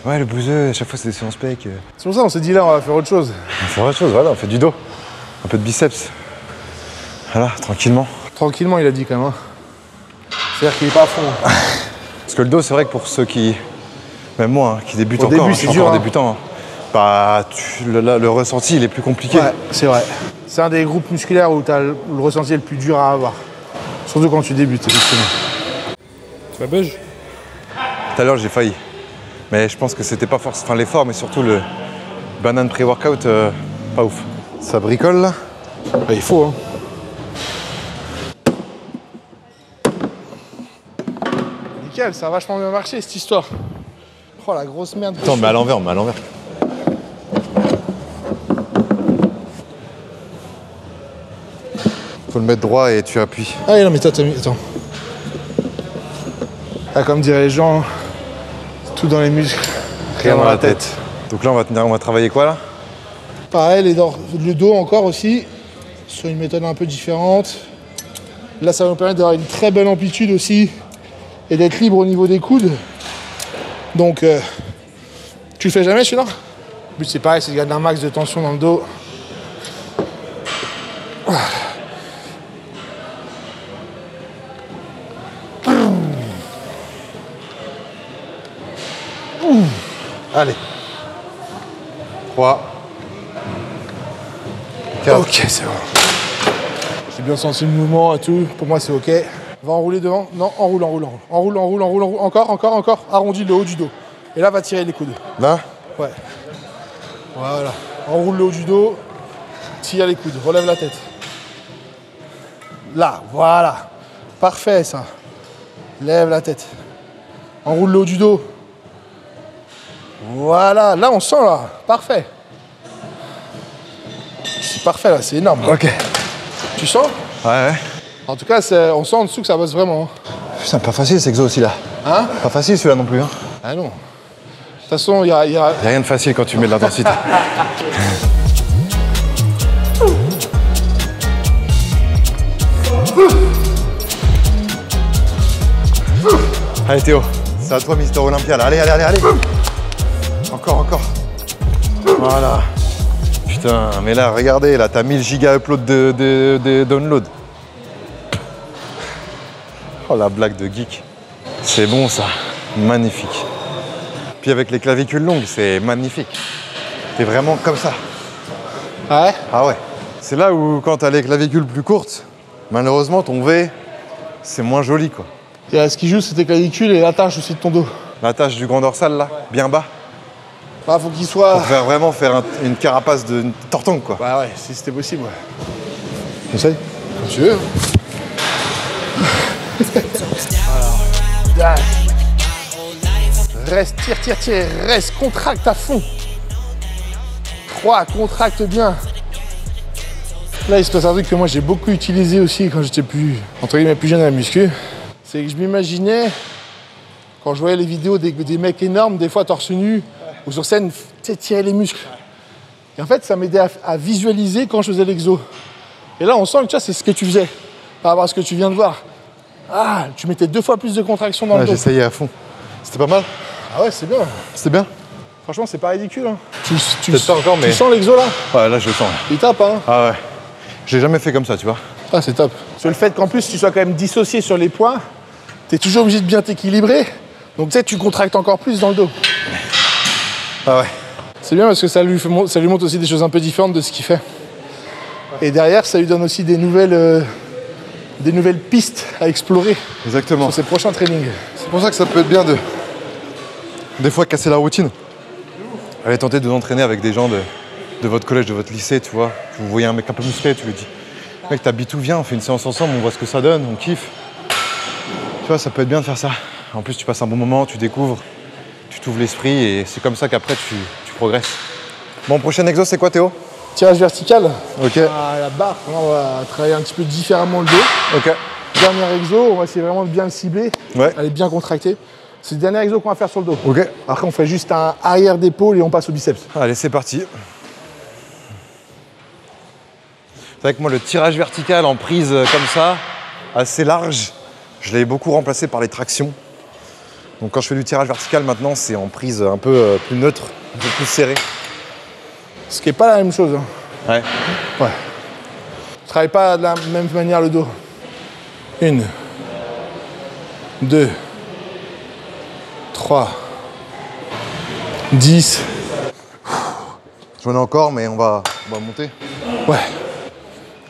Ouais, le bouseux, à chaque fois c'est des séances pec. C'est pour ça on s'est dit là, on va faire autre chose. On va faire autre chose, voilà, on fait du dos. Un peu de biceps. Voilà, tranquillement. Tranquillement, il a dit quand même. Hein. C'est-à-dire qu'il est pas à fond. Parce que le dos, c'est vrai que pour ceux qui, même moi, hein, qui débutent Au encore, début, je suis c'est dur, encore hein. débutant, hein, bah, le ressenti, il est plus compliqué. Ouais, c'est vrai. C'est un des groupes musculaires où tu as le ressenti le plus dur à avoir. Surtout quand tu débutes, effectivement. Tu vas bug? Tout à l'heure, j'ai failli. Mais je pense que c'était pas forcément l'effort, mais surtout le banane pré-workout, pas ouf. Ça bricole là? Bah, il faut, hein. Nickel, ça a vachement bien marché cette histoire. Oh la grosse merde. Attends, mais à l'envers, on met à l'envers. Faut le mettre droit et tu appuies. Ah oui, non, mais toi, t'as mis. Attends. Ah, comme diraient les gens, tout dans les muscles, Rien dans la tête. Donc là, on va travailler quoi là? Pareil, le dos encore aussi, sur une méthode un peu différente. Là, ça va nous permettre d'avoir une très belle amplitude aussi et d'être libre au niveau des coudes. Donc, tu le fais jamais celui-là? Le but, c'est pareil, c'est de garder un max de tension dans le dos. Allez. 3. 4. Ok, c'est bon. J'ai bien senti le mouvement et tout. Pour moi, c'est ok. Va enrouler devant. Non, enroule. Enroule. Encore. Arrondis le haut du dos. Et là, va tirer les coudes. Là? Ouais. Voilà. Enroule le haut du dos. Tire les coudes. Relève la tête. Là, voilà. Parfait, ça. Lève la tête. Enroule le haut du dos. Voilà. Là, on sent, là. Parfait. C'est parfait, là. C'est énorme. Ok. Tu sens? Ouais. En tout cas, on sent en dessous que ça bosse vraiment. Hein. Putain, pas facile cet exo aussi là. Hein? Pas facile celui-là non plus. Hein. Ah non. De toute façon, il y a... Y a rien de facile quand tu mets de l'intensité. Allez Théo, c'est à toi Mister Olympia là. Allez. Encore. Voilà. Putain, mais là, regardez, là, t'as 1000 gigas upload de download. Oh, la blague de geek. C'est bon, ça. Magnifique. Puis avec les clavicules longues, c'est magnifique. T'es vraiment comme ça. Ouais. Ah ouais. C'est là où, quand t'as les clavicules plus courtes, malheureusement, ton V, c'est moins joli, quoi. Ce qui joue, c'est tes clavicules et l'attache aussi de ton dos. L'attache du grand dorsal, là, bien bas. Bah, faut qu'il soit... Pour vraiment faire une carapace de tortangue, quoi. Bah ouais, si c'était possible, ouais. J'essaye. Comme tu veux. Voilà. Reste, tire. Reste, contracte à fond. 3, contracte bien. Là, il se passe un truc que moi, j'ai beaucoup utilisé aussi quand j'étais plus jeune à la muscu. C'est que je m'imaginais, quand je voyais les vidéos des mecs énormes, des fois torse nu, ou sur scène, tirer les muscles. Et en fait, ça m'aidait à visualiser quand je faisais l'exo. Et là, on sent que tu vois, c'est ce que tu faisais, par rapport à ce que tu viens de voir. Ah, tu mettais 2 fois plus de contraction dans le dos. J'essayais à fond. C'était pas mal? Ah ouais, c'est bien. C'était bien? Franchement, c'est pas ridicule. Hein. Peut-être pas encore, mais... Tu sens l'exo là? Ouais, là, je le sens. Là. Il tape, hein? Ah ouais. J'ai jamais fait comme ça, tu vois. Ah, c'est top. Sur le fait qu'en plus, tu sois quand même dissocié sur les points, t'es toujours obligé de bien t'équilibrer. Donc, tu sais, tu contractes encore plus dans le dos. Ah ouais. C'est bien parce que ça lui montre aussi des choses un peu différentes de ce qu'il fait. Et derrière, ça lui donne aussi des nouvelles pistes à explorer. Exactement. Sur ses prochains trainings. C'est pour ça que ça peut être bien des fois casser la routine. Allez tenter de vous entraîner avec des gens de votre collège, de votre lycée, tu vois. Vous voyez un mec un peu musclé, tu lui dis, mec, t'habites où, viens, on fait une séance ensemble, on voit ce que ça donne, on kiffe. Tu vois, ça peut être bien de faire ça. En plus, tu passes un bon moment, tu découvres, tu t'ouvres l'esprit et c'est comme ça qu'après, tu progresses. Bon, prochain exo, c'est quoi, Théo? Tirage vertical. Ok. À la barre, on va travailler un petit peu différemment le dos. Ok. Dernier exo, on va essayer vraiment de bien le cibler. Ouais. Elle est bien contractée. C'est le dernier exo qu'on va faire sur le dos. Ok. Après, on fait juste un arrière d'épaule et on passe au biceps. Allez, c'est parti. C'est vrai que moi, le tirage vertical en prise comme ça, assez large, je l'ai beaucoup remplacé par les tractions. Donc quand je fais du tirage vertical maintenant, c'est en prise un peu plus neutre, un peu plus serrée. Ce qui est pas la même chose. Hein. Ouais. Ouais. Je travaille pas de la même manière le dos. 1, 2, 3, 10. J'en ai encore, mais on va monter. Ouais.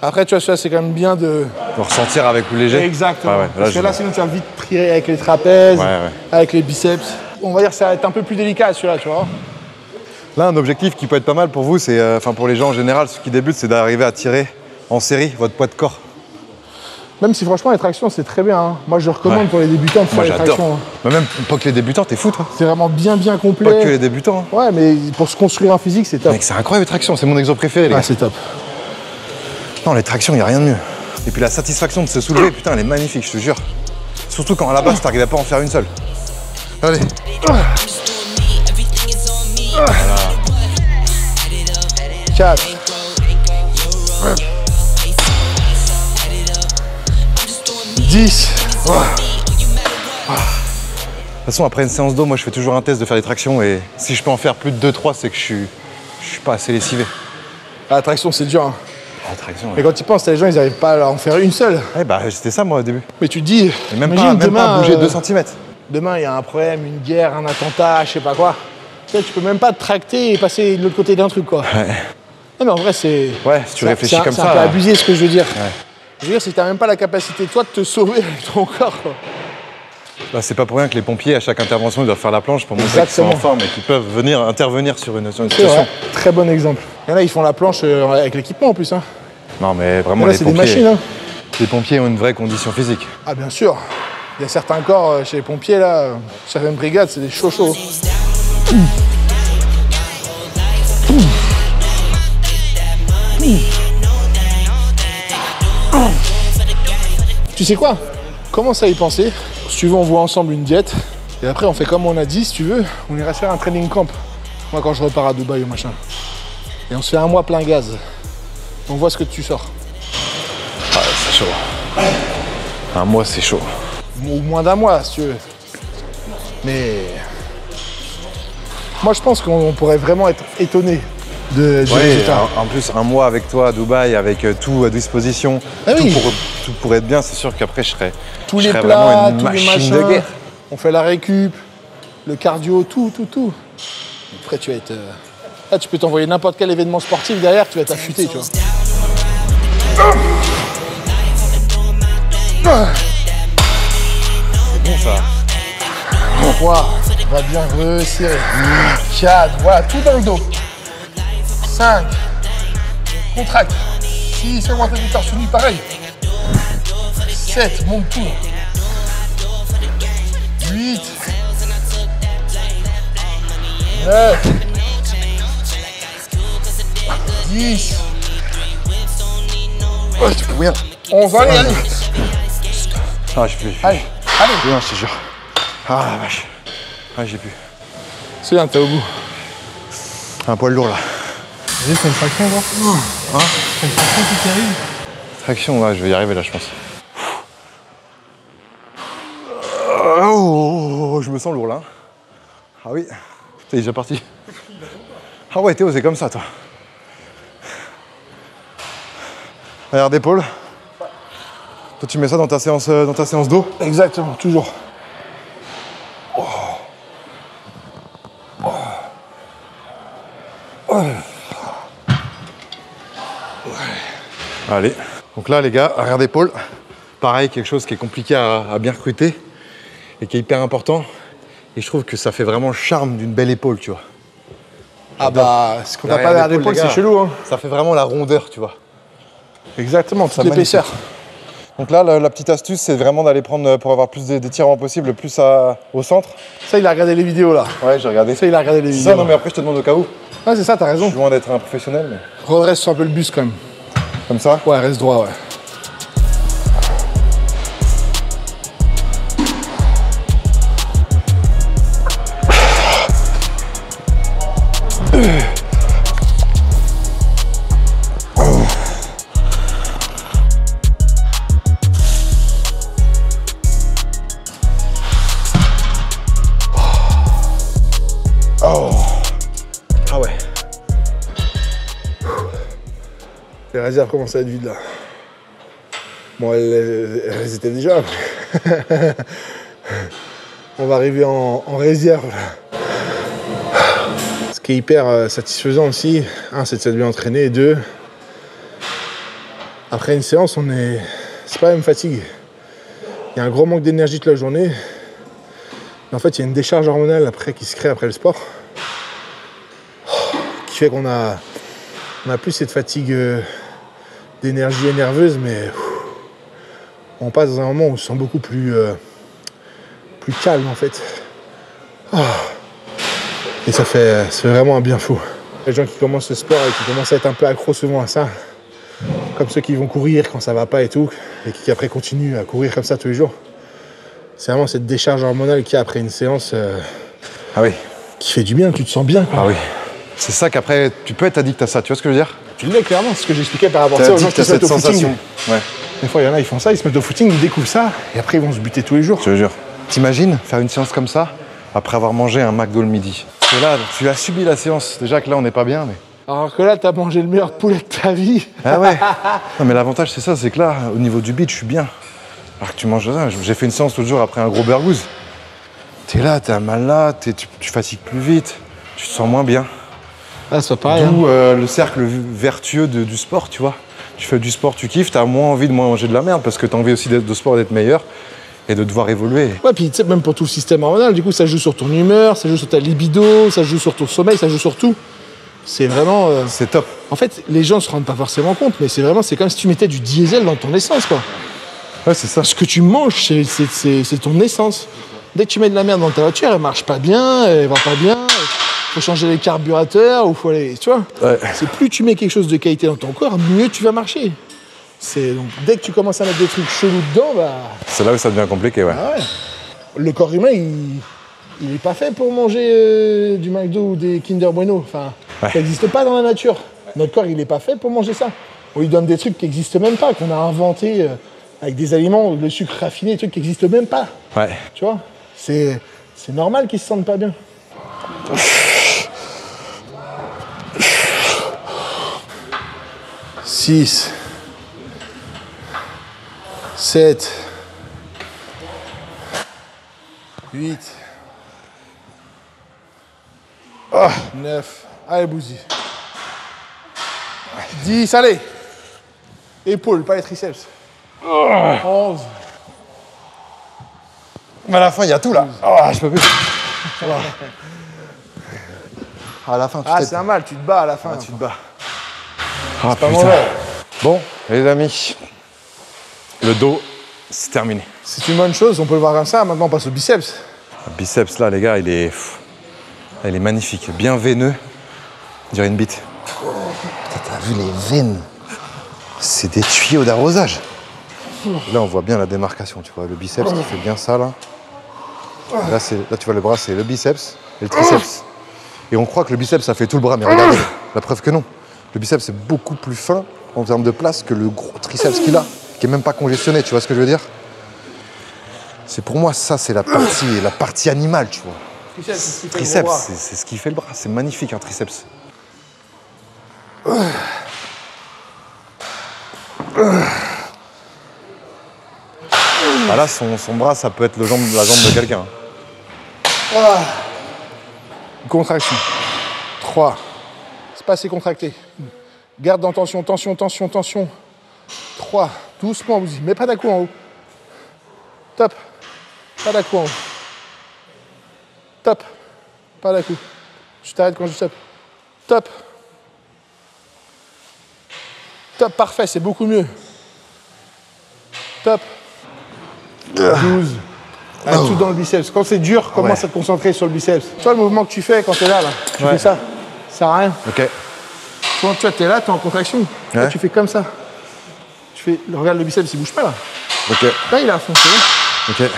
Après, tu vois, celui-là, c'est quand même bien de... Pour ressentir avec plus léger. Exactement. Ouais, ouais, Parce que là, sinon, tu vas vite prier avec les trapèzes, avec les biceps. On va dire que ça va être un peu plus délicat, celui-là, tu vois. Là, un objectif qui peut être pas mal pour vous, c'est, enfin pour les gens en général, ceux qui débutent, c'est d'arriver à tirer en série votre poids de corps. Même si franchement, les tractions, c'est très bien. Hein. Moi, je recommande pour les débutants de faire les tractions. Hein. Mais même pas que les débutants, t'es fou, toi. C'est vraiment bien complet. Pas que les débutants. Hein. Ouais, mais pour se construire un physique, c'est top. Mec, c'est incroyable les tractions, c'est mon exo préféré, les gars. Ah, c'est top. Non, les tractions, y a rien de mieux. Et puis la satisfaction de se soulever, putain, elle est magnifique, je te jure. Surtout quand à la base, t'arrivais pas à en faire une seule. Allez. Voilà. 4. 10. De toute façon, après une séance d'eau, moi je fais toujours un test de faire des tractions et si je peux en faire plus de 2-3, c'est que je suis pas assez lessivé. Ah, la traction, c'est dur. Hein. La traction, Mais quand tu penses, les gens, ils n'arrivent pas à en faire une seule. Ouais, bah c'était ça moi au début. Mais tu te dis, Et même imagine pas bouger 2 cm. Demain, il y a un problème, une guerre, un attentat, je sais pas quoi. Tu peux même pas te tracter et passer de l'autre côté d'un truc, quoi. Ouais. Non, mais en vrai, c'est... Ouais, si tu réfléchis comme ça... C'est un peu abusé, ce que je veux dire. Ouais. Je veux dire, si t'as même pas la capacité, toi, de te sauver avec ton corps, quoi. Bah, c'est pas pour rien que les pompiers, à chaque intervention, ils doivent faire la planche pour montrer qu'ils sont en forme et qu'ils peuvent venir intervenir sur une situation. Vrai. Très bon exemple. Il y en a, ils font la planche avec l'équipement, en plus. Hein. Non, mais vraiment, là, les c'est pompiers... des machines, hein. Les pompiers ont une vraie condition physique. Ah, bien sûr. Il y a certains corps chez les pompiers, là, certaines brigades, c'est des chauds. Tu sais quoi? Commence à y penser. Si tu veux, on voit ensemble une diète. Et après, on fait comme on a dit, si tu veux, on ira se faire un training camp. Moi, quand je repars à Dubaï ou machin. Et on se fait un mois plein gaz. On voit ce que tu sors. Ah, c'est chaud. Un mois, c'est chaud. Ou moins d'un mois, si tu veux. Mais... moi, je pense qu'on pourrait vraiment être étonné du résultat. En plus, un mois avec toi à Dubaï, avec tout à disposition, Ah oui. tout pour être bien, c'est sûr qu'après, je serais Tous les vraiment plats, une tous les machine machins. de guerre. On fait la récup, le cardio, tout. Après, tu vas être... Là, tu peux t'envoyer n'importe quel événement sportif derrière, tu vas être affûté, tu vois. C'est bon, ça. 3, on va bien resserrer. 4, voilà, tout dans le dos. 5, contracte. 6, augmente les torse nu, pareil. 7, monte tout. 8, 9, 10. Ouais, tu peux rien. 11, allez. Ah, j'ai plus. Allez. Non, je te jure. Ah, la vache. Ah, j'ai plus. C'est bien, t'es au bout. Un poil lourd, là. Vas-y, fais une traction, gros. Hein? Fais une traction qui t'arrive. Traction, ouais, je vais y arriver, là, je pense. Oh, je me sens lourd, là. Ah oui. T'es déjà parti. Ah ouais, Théo, c'est comme ça, toi. Arrière d'épaule. Toi, tu mets ça dans ta séance d'eau? Exactement, toujours. Allez. Donc là, les gars, arrière d'épaule. Pareil, quelque chose qui est compliqué à bien recruter et qui est hyper important. Et je trouve que ça fait vraiment le charme d'une belle épaule, tu vois. Ah bah, ce qu'on n'a pas l'arrière d'épaule, c'est chelou, hein. Ça fait vraiment la rondeur, tu vois. Exactement, toute l'épaisseur. Donc là, la petite astuce, c'est vraiment d'aller prendre, pour avoir plus d'étirements possible, plus au centre. Ça, il a regardé les vidéos, là. Ouais, j'ai regardé. Ça, il a regardé les C'est vidéos. ça, non, mais après, je te demande au cas où. Ouais, c'est ça, t'as Je raison. suis loin d'être un professionnel, mais... Redresse sur un peu le buste, quand même. Comme ça? Ouais, reste droit, ouais. réserves commencent à être vides là. Bon, elles étaient déjà. On va arriver en réserve là. Ce qui est hyper satisfaisant aussi, c'est de s'être bien entraîné, et 2, après une séance, c'est pas la même fatigue. Il y a un gros manque d'énergie toute la journée. Mais en fait, il y a une décharge hormonale après qui se crée après le sport, qui fait qu'on a plus cette fatigue d'énergie nerveuse, mais on passe dans un moment où on se sent beaucoup plus calme en fait. Et ça fait vraiment un bien fou. Les gens qui commencent le sport et qui commencent à être un peu accros souvent à ça, comme ceux qui vont courir quand ça va pas et tout, et qui après continuent à courir comme ça tous les jours. C'est vraiment cette décharge hormonale qu'il y a après une séance qui fait du bien, tu te sens bien, quoi. Ah oui. C'est ça qu'après, tu peux être addict à ça, tu vois ce que je veux dire? Tu l'es clairement, c'est ce que j'expliquais par rapport à ça aux gens qui se mettent au footing. Ouais. Des fois, il y en a, ils font ça, ils se mettent au footing, ils découvrent ça, et après ils vont se buter tous les jours. Je te jure. T'imagines faire une séance comme ça après avoir mangé un McDo le midi? Et là, tu as subi la séance. Déjà que là, on n'est pas bien, mais... Alors que là, t'as mangé le meilleur poulet de ta vie. Ah ouais. Non mais l'avantage c'est ça, c'est que là, au niveau du beat, je suis bien. Alors que tu manges ça, j'ai fait une séance l'autre jour après un gros burgouze. T'es là, t'es mal là, tu fatigues plus vite, tu te sens moins bien. Ah, c'est pas pareil. D'où le cercle vertueux du sport, tu vois. Tu fais du sport, tu kiffes, t'as moins envie de manger de la merde parce que t'as envie aussi de sport d'être meilleur et de devoir évoluer. Ouais, puis tu sais, même pour tout le système hormonal, du coup, ça joue sur ton humeur, ça joue sur ta libido, ça joue sur ton sommeil, ça joue sur tout. C'est vraiment... C'est top. En fait, les gens se rendent pas forcément compte, mais c'est comme si tu mettais du diesel dans ton essence, quoi. Ouais, c'est ça. Ce que tu manges, c'est ton essence. Dès que tu mets de la merde dans ta voiture, elle marche pas bien, elle va pas bien, faut changer les carburateurs, ou faut aller... Tu vois, c'est plus tu mets quelque chose de qualité dans ton corps, mieux tu vas marcher. Donc, dès que tu commences à mettre des trucs chelous dedans, c'est là où ça devient compliqué, ouais. Ah ouais. Le corps humain, il est pas fait pour manger du McDo ou des Kinder Bueno. Enfin, ça n'existe pas dans la nature. Notre corps, il est pas fait pour manger ça. On lui donne des trucs qui n'existent même pas, qu'on a inventés avec des aliments, le sucre raffiné, des trucs qui n'existent même pas. Ouais. Tu vois, c'est normal qu'ils se sentent pas bien. « 6, 7, 8, 9, allez Bouzy. 10, allez. Épaules, pas les triceps. 11. Mais à la fin, il y a tout là. Je peux plus. À la fin, c'est un mal, tu te bats à la fin. Tu te bats. C'est pas mauvais. Bon, les amis, le dos, c'est terminé. C'est une bonne chose, on peut le voir comme ça. Maintenant, on passe au biceps. Le biceps, là, les gars, il est magnifique. Bien veineux. On dirait une bite. T'as vu les veines? C'est des tuyaux d'arrosage. Là, on voit bien la démarcation, tu vois. Le biceps qui fait bien ça, là. Là, tu vois le bras, c'est le biceps et le triceps. Et on croit que le biceps, ça fait tout le bras, mais regardez, la preuve que non. Le biceps, c'est beaucoup plus fin en termes de place que le gros triceps qu'il a, qui est même pas congestionné, tu vois ce que je veux dire? C'est pour moi, ça, c'est la partie animale, tu vois. Triceps, c'est ce qui fait le bras. C'est magnifique, un triceps. Ah là, son bras, ça peut être la jambe de quelqu'un. Contraction. 3. C'est pas assez contracté. Garde dans tension, tension, tension, tension. 3. Doucement, vous y. Mets pas d'un-coup en haut. Top. Pas d'un-coup en haut. Top. Pas d'un-coup. Tu t'arrêtes quand je stop. Top. Top, parfait, c'est beaucoup mieux. Top. 12. Avec tout dans le biceps. Quand c'est dur, commence à te concentrer sur le biceps. Tu vois le mouvement que tu fais quand tu es là, tu fais ça. Ça sert à rien. Ok. Quand tu es là, tu es en contraction. Là, tu fais comme ça. Regarde le biceps, il bouge pas là. Ok. Là, il est à fond, c'est bon. Ok.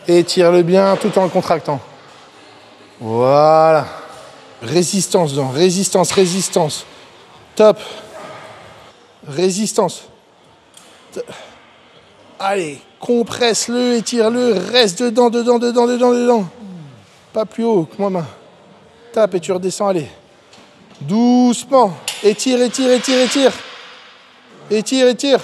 Étire-le bien tout en le contractant. Voilà. Résistance dedans. Résistance, résistance. Top. Résistance. Allez, compresse-le, étire-le, reste dedans, dedans, dedans, dedans, dedans. Pas plus haut que ma main. Tape et tu redescends, allez. Doucement. Étire, étire, étire, étire. Étire, étire.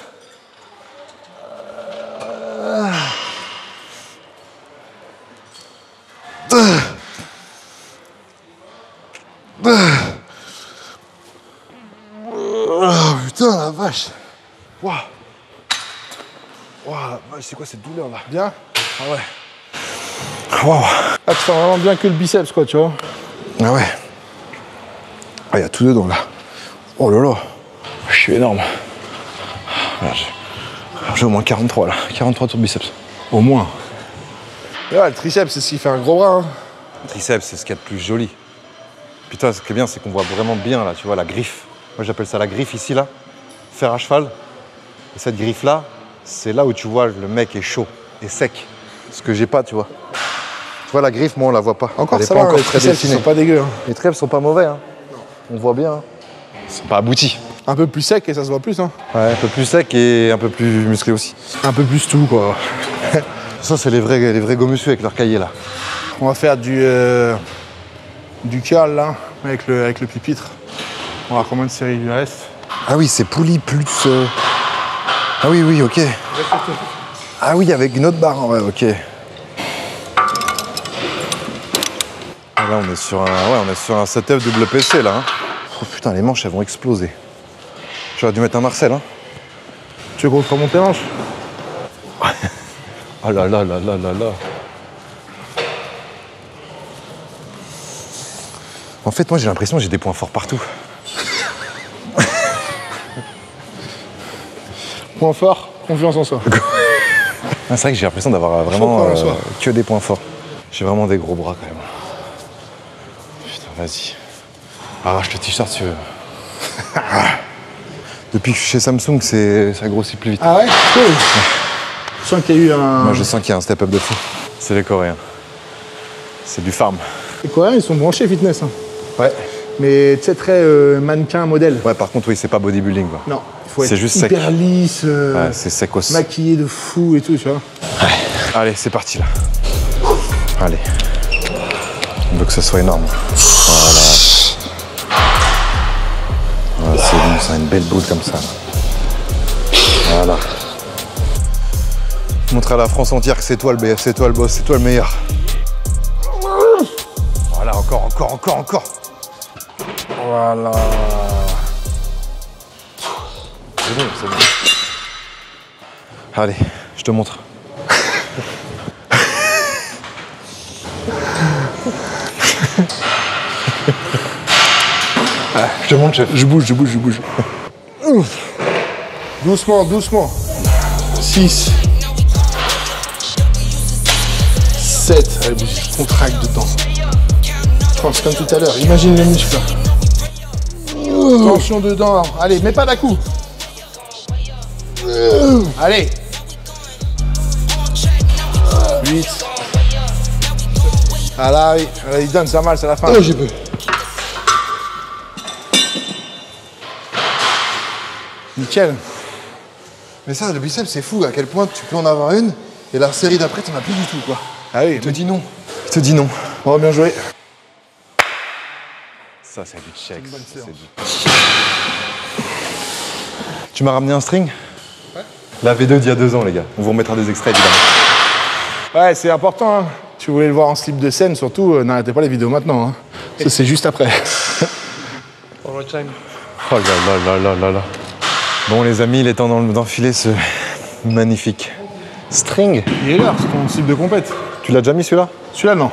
Oh putain, la vache. Waouh. Waouh, la vache, c'est quoi cette douleur là? Bien. Ah ouais. Waouh. Ah, tu sens vraiment bien que le biceps, quoi, tu vois. Ah ouais. Ah, il y a tout dedans là. Oh là là. Je suis énorme. Voilà, j'ai au moins 43 là. 43 tours de biceps. Au moins. Et ouais, le triceps, c'est ce qui fait un gros bras. Hein. Le triceps, c'est ce qu'il y a de plus joli. Putain, ce qui est bien, c'est qu'on voit vraiment bien là, tu vois, la griffe. Moi, j'appelle ça la griffe ici, là. Fer à cheval. Et cette griffe-là, c'est là où tu vois le mec est chaud et sec. Ce que j'ai pas, tu vois. Tu vois, la griffe, moi, on la voit pas. Encore elle est ça pas va, encore les très triceps, ils dessinée. sont pas dégueux. Hein. Les triceps sont pas mauvais, hein. On voit bien. Hein. C'est pas abouti. Un peu plus sec et ça se voit plus. Hein. Ouais, un peu plus sec et un peu plus musclé aussi. Un peu plus tout, quoi. Ça, c'est les vrais go muscu avec leur cahier, là. On va faire du curl, là, avec le pupitre. On va voir combien de séries il lui reste. Ah oui, c'est poulie plus... Ah oui, oui, ok. Ah oui, avec une autre barre, ouais, ok. Ah, là, on est sur un setup WPC, là. Hein. Oh putain, les manches, elles vont exploser. J'aurais dû mettre un Marcel, hein. Tu veux qu'on te remonte les manches? Oh là là là là là là. En fait, moi, j'ai l'impression que j'ai des points forts partout. Point fort, confiance en soi. Ah, c'est vrai que j'ai l'impression d'avoir vraiment Confiance en soi. que des points forts. J'ai vraiment des gros bras, quand même. Putain, vas-y. Arrache le t-shirt, si tu veux. Depuis que je suis chez Samsung, ça grossit plus vite. Ah ouais? Cool. Je sens qu'il y a eu un... Moi, je sens qu'il y a un step-up de fou. C'est les Coréens. C'est du farm. Les Coréens, ils sont branchés fitness. Hein. Ouais. Mais tu sais, très mannequin modèle. Ouais, par contre, oui, c'est pas bodybuilding, quoi. Non, il faut C'est être juste hyper sec. lisse, Ouais, c'est sec aussi. maquillé de fou et tout, tu vois. Allez, c'est parti, là. Allez. On veut que ça soit énorme. Voilà. Voilà, c'est bon, ça a une belle boule comme ça. Voilà. Montre à la France entière que c'est toi le BF, c'est toi le boss, c'est toi le meilleur. Voilà, encore. Voilà. C'est bon, c'est bon. Allez, je te montre. Je te montre, chef. Je bouge. Ouf. Doucement, doucement. 6. 7. Allez, bouge, contracte dedans. Je pense comme tout à l'heure. Imagine les muscles. Tension dedans. Allez, mets pas d'à-coup. Allez. 8. Ah là, oui. Il donne, ça mal, c'est la fin. J'ai peu. Nickel. Mais ça, le biceps, c'est fou à quel point tu peux en avoir une et la série d'après, t'en as plus du tout, quoi. Ah oui. Il te dit non. Il te dit non. Oh, bien joué. Ça, c'est du check. Tu m'as ramené un string? Ouais. La V2 d'il y a 2 ans, les gars. On vous remettra des extraits, évidemment. Ouais, c'est important. Hein. Tu voulais le voir en slip de scène, surtout, n'arrêtez pas les vidéos maintenant. Hein. Ça, c'est juste après. All right time. Oh là là là. Bon, les amis, il est temps d'enfiler ce magnifique string. Il est là, c'est ton slip de compète. Tu l'as déjà mis, celui-là? Celui-là, non.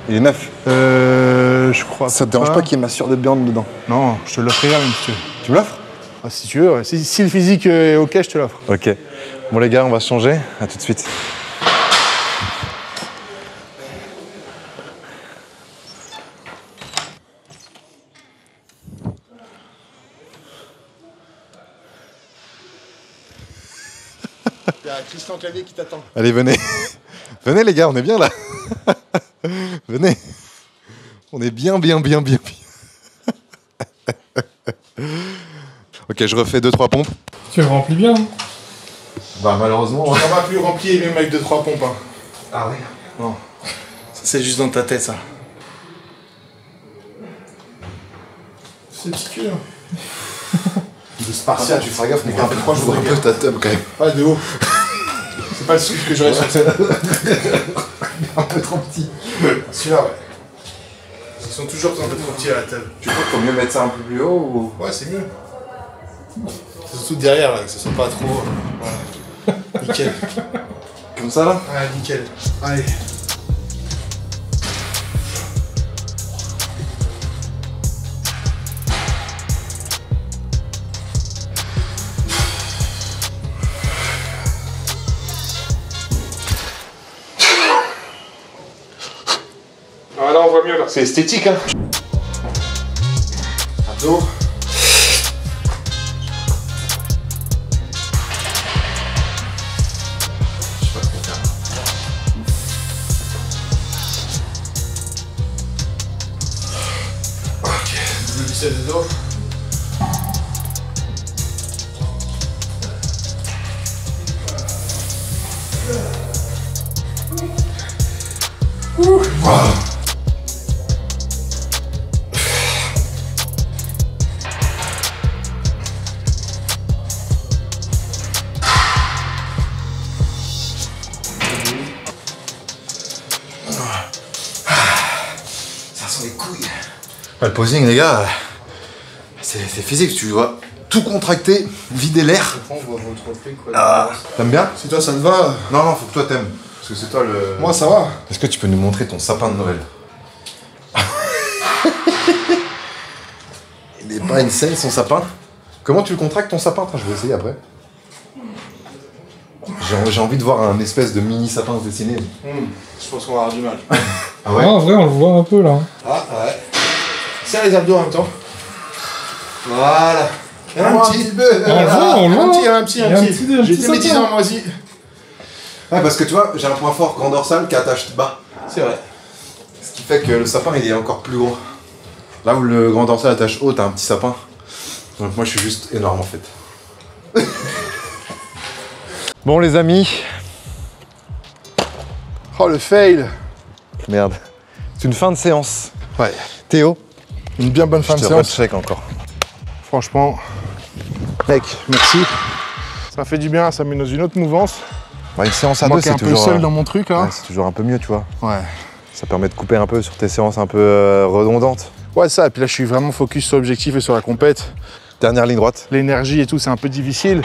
Il est neuf. Je crois. Ça te dérange pas qu'il y ait ma sueur de viande dedans? Non, je te l'offrirai même si tu veux. Tu me l'offres? Ah, si tu veux, ouais. Si le physique est ok, je te l'offre. Ok. Bon, les gars, on va se changer. À tout de suite. Il y a Christian Clavier qui t'attend. Allez, venez. Venez, les gars, on est bien là. Venez. On est bien. Ok, je refais 2-3 pompes. Tu le remplis bien. Hein. Bah, malheureusement. On va plus remplir même avec 2-3 pompes. Hein. Ah ouais. Non. Ça, c'est juste dans ta tête, ça. C'est petit cul. Hein. De Spartiate. Tu feras gaffe, mais un peu proche, je vois un peu ta tub quand même. Ouais, de haut. C'est pas le souffle que j'aurais sur scène. Un peu trop petit. Celui-là, ouais. Ils sont toujours un peu trop petits à la table. Tu crois qu'il faut mieux mettre ça un peu plus haut ou... Ouais, c'est mieux. C'est surtout derrière, là, que ce soit pas trop... Voilà. Nickel. Comme ça là? Ouais, nickel. Allez. Ah là, on voit mieux, là. C'est esthétique, hein. À dos. De dos. Ça sent les couilles. Le posing, les gars, c'est physique, tu dois tout contracter, vider l'air. T'aimes bien? Si toi ça te va. Non, non, faut que toi t'aimes. Parce que c'est toi le... Moi ça va. Est-ce que tu peux nous montrer ton sapin de Noël? Il est pas insane son sapin. Comment tu le contractes ton sapin? Attends, je vais essayer après. J'ai envie de voir un espèce de mini sapin se dessiner. Je pense qu'on va avoir du mal. Ah ouais? En vrai, on le voit un peu là. Ah ouais. Serre les abdos en même temps. Voilà. Un petit peu. On le voit. Un petit. J'ai été médisant moi aussi. Ouais, parce que tu vois, j'ai un point fort grand dorsal qui attache bas. C'est vrai. Ce qui fait que le sapin il est encore plus gros. Là où le grand dorsal attache haut, t'as un petit sapin. Donc moi je suis juste énorme en fait. Bon les amis. Oh le fail. Merde. C'est une fin de séance. Ouais. Théo, Une bien bonne fin de je te séance. recheck encore. Franchement. Mec, merci. Ça fait du bien, ça met dans une autre mouvance. Bah, une séance à Moi deux, qui est c'est un peu toujours, seul dans mon truc là. ouais, c'est toujours un peu mieux, tu vois. Ouais. Ça permet de couper un peu sur tes séances un peu redondantes. Ouais, ça. Et puis là, je suis vraiment focus sur l'objectif et sur la compète. Dernière ligne droite. L'énergie et tout, c'est un peu difficile.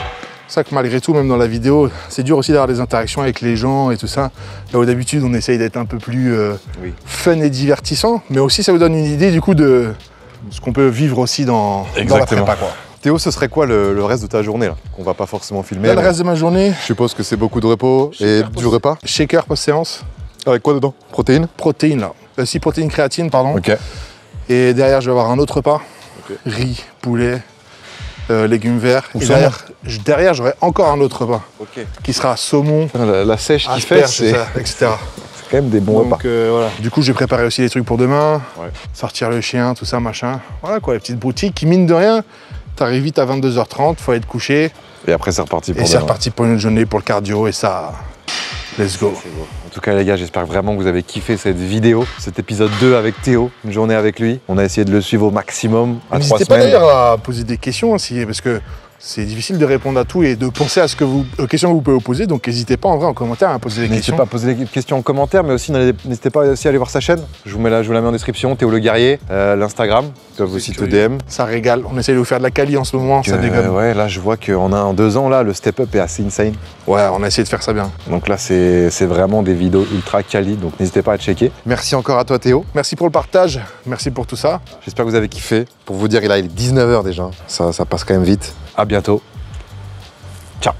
C'est ça que malgré tout, même dans la vidéo, c'est dur aussi d'avoir des interactions avec les gens et tout ça. Là où d'habitude, on essaye d'être un peu plus Oui. fun et divertissant. Mais aussi, ça vous donne une idée du coup de ce qu'on peut vivre aussi dans la Exactement. prépa, quoi. Théo, ce serait quoi le reste de ta journée là? Qu'on va pas forcément filmer. Là, le mais reste de ma journée, je suppose que c'est beaucoup de repos et du repas. shaker post-séance, Avec quoi dedans? Protéines? protéines là. 6 protéines créatine, pardon. Ok. Et derrière, je vais avoir un autre repas. Ok. Riz, poulet, légumes verts. Ou Et saumon. derrière, j'aurai encore un autre repas Ok. qui sera saumon, La sèche qui fait, asperges, c'est ça, etc. quand même des bons repas. Donc voilà. Du coup, j'ai préparé aussi des trucs pour demain. Ouais. Sortir le chien, tout ça, machin. Voilà quoi, les petites boutiques qui, mine de rien, t'arrives vite à 22h30, faut être couché. Et après, c'est reparti pour Et c'est demain. reparti pour une journée pour le cardio et ça, let's go. En tout cas, les gars, j'espère vraiment que vous avez kiffé cette vidéo, cet épisode 2 avec Théo, une journée avec lui. On a essayé de le suivre au maximum à 3 N'hésitez pas semaines. d'ailleurs à poser des questions aussi, parce que c'est difficile de répondre à tout et de penser à ce que aux questions que vous pouvez vous poser. Donc n'hésitez pas en vrai en commentaire à poser des N'hésitez questions. pas à poser des questions en commentaire, mais aussi n'hésitez pas aussi à aller voir sa chaîne. Je vous la mets en description, Théo le Guerrier, l'Instagram, ils peuvent aussi te DM. Ça régale. On essaie de vous faire de la quali en ce moment, ça dégonne. ouais, là je vois en 2 ans, là, le step-up est assez insane. Ouais, on a essayé de faire ça bien. Donc là, c'est vraiment des vidéos ultra quali, donc n'hésitez pas à checker. Merci encore à toi Théo. Merci pour le partage, merci pour tout ça. J'espère que vous avez kiffé. Pour vous dire, il est 19h déjà. Ça passe quand même vite. À bientôt. Ciao.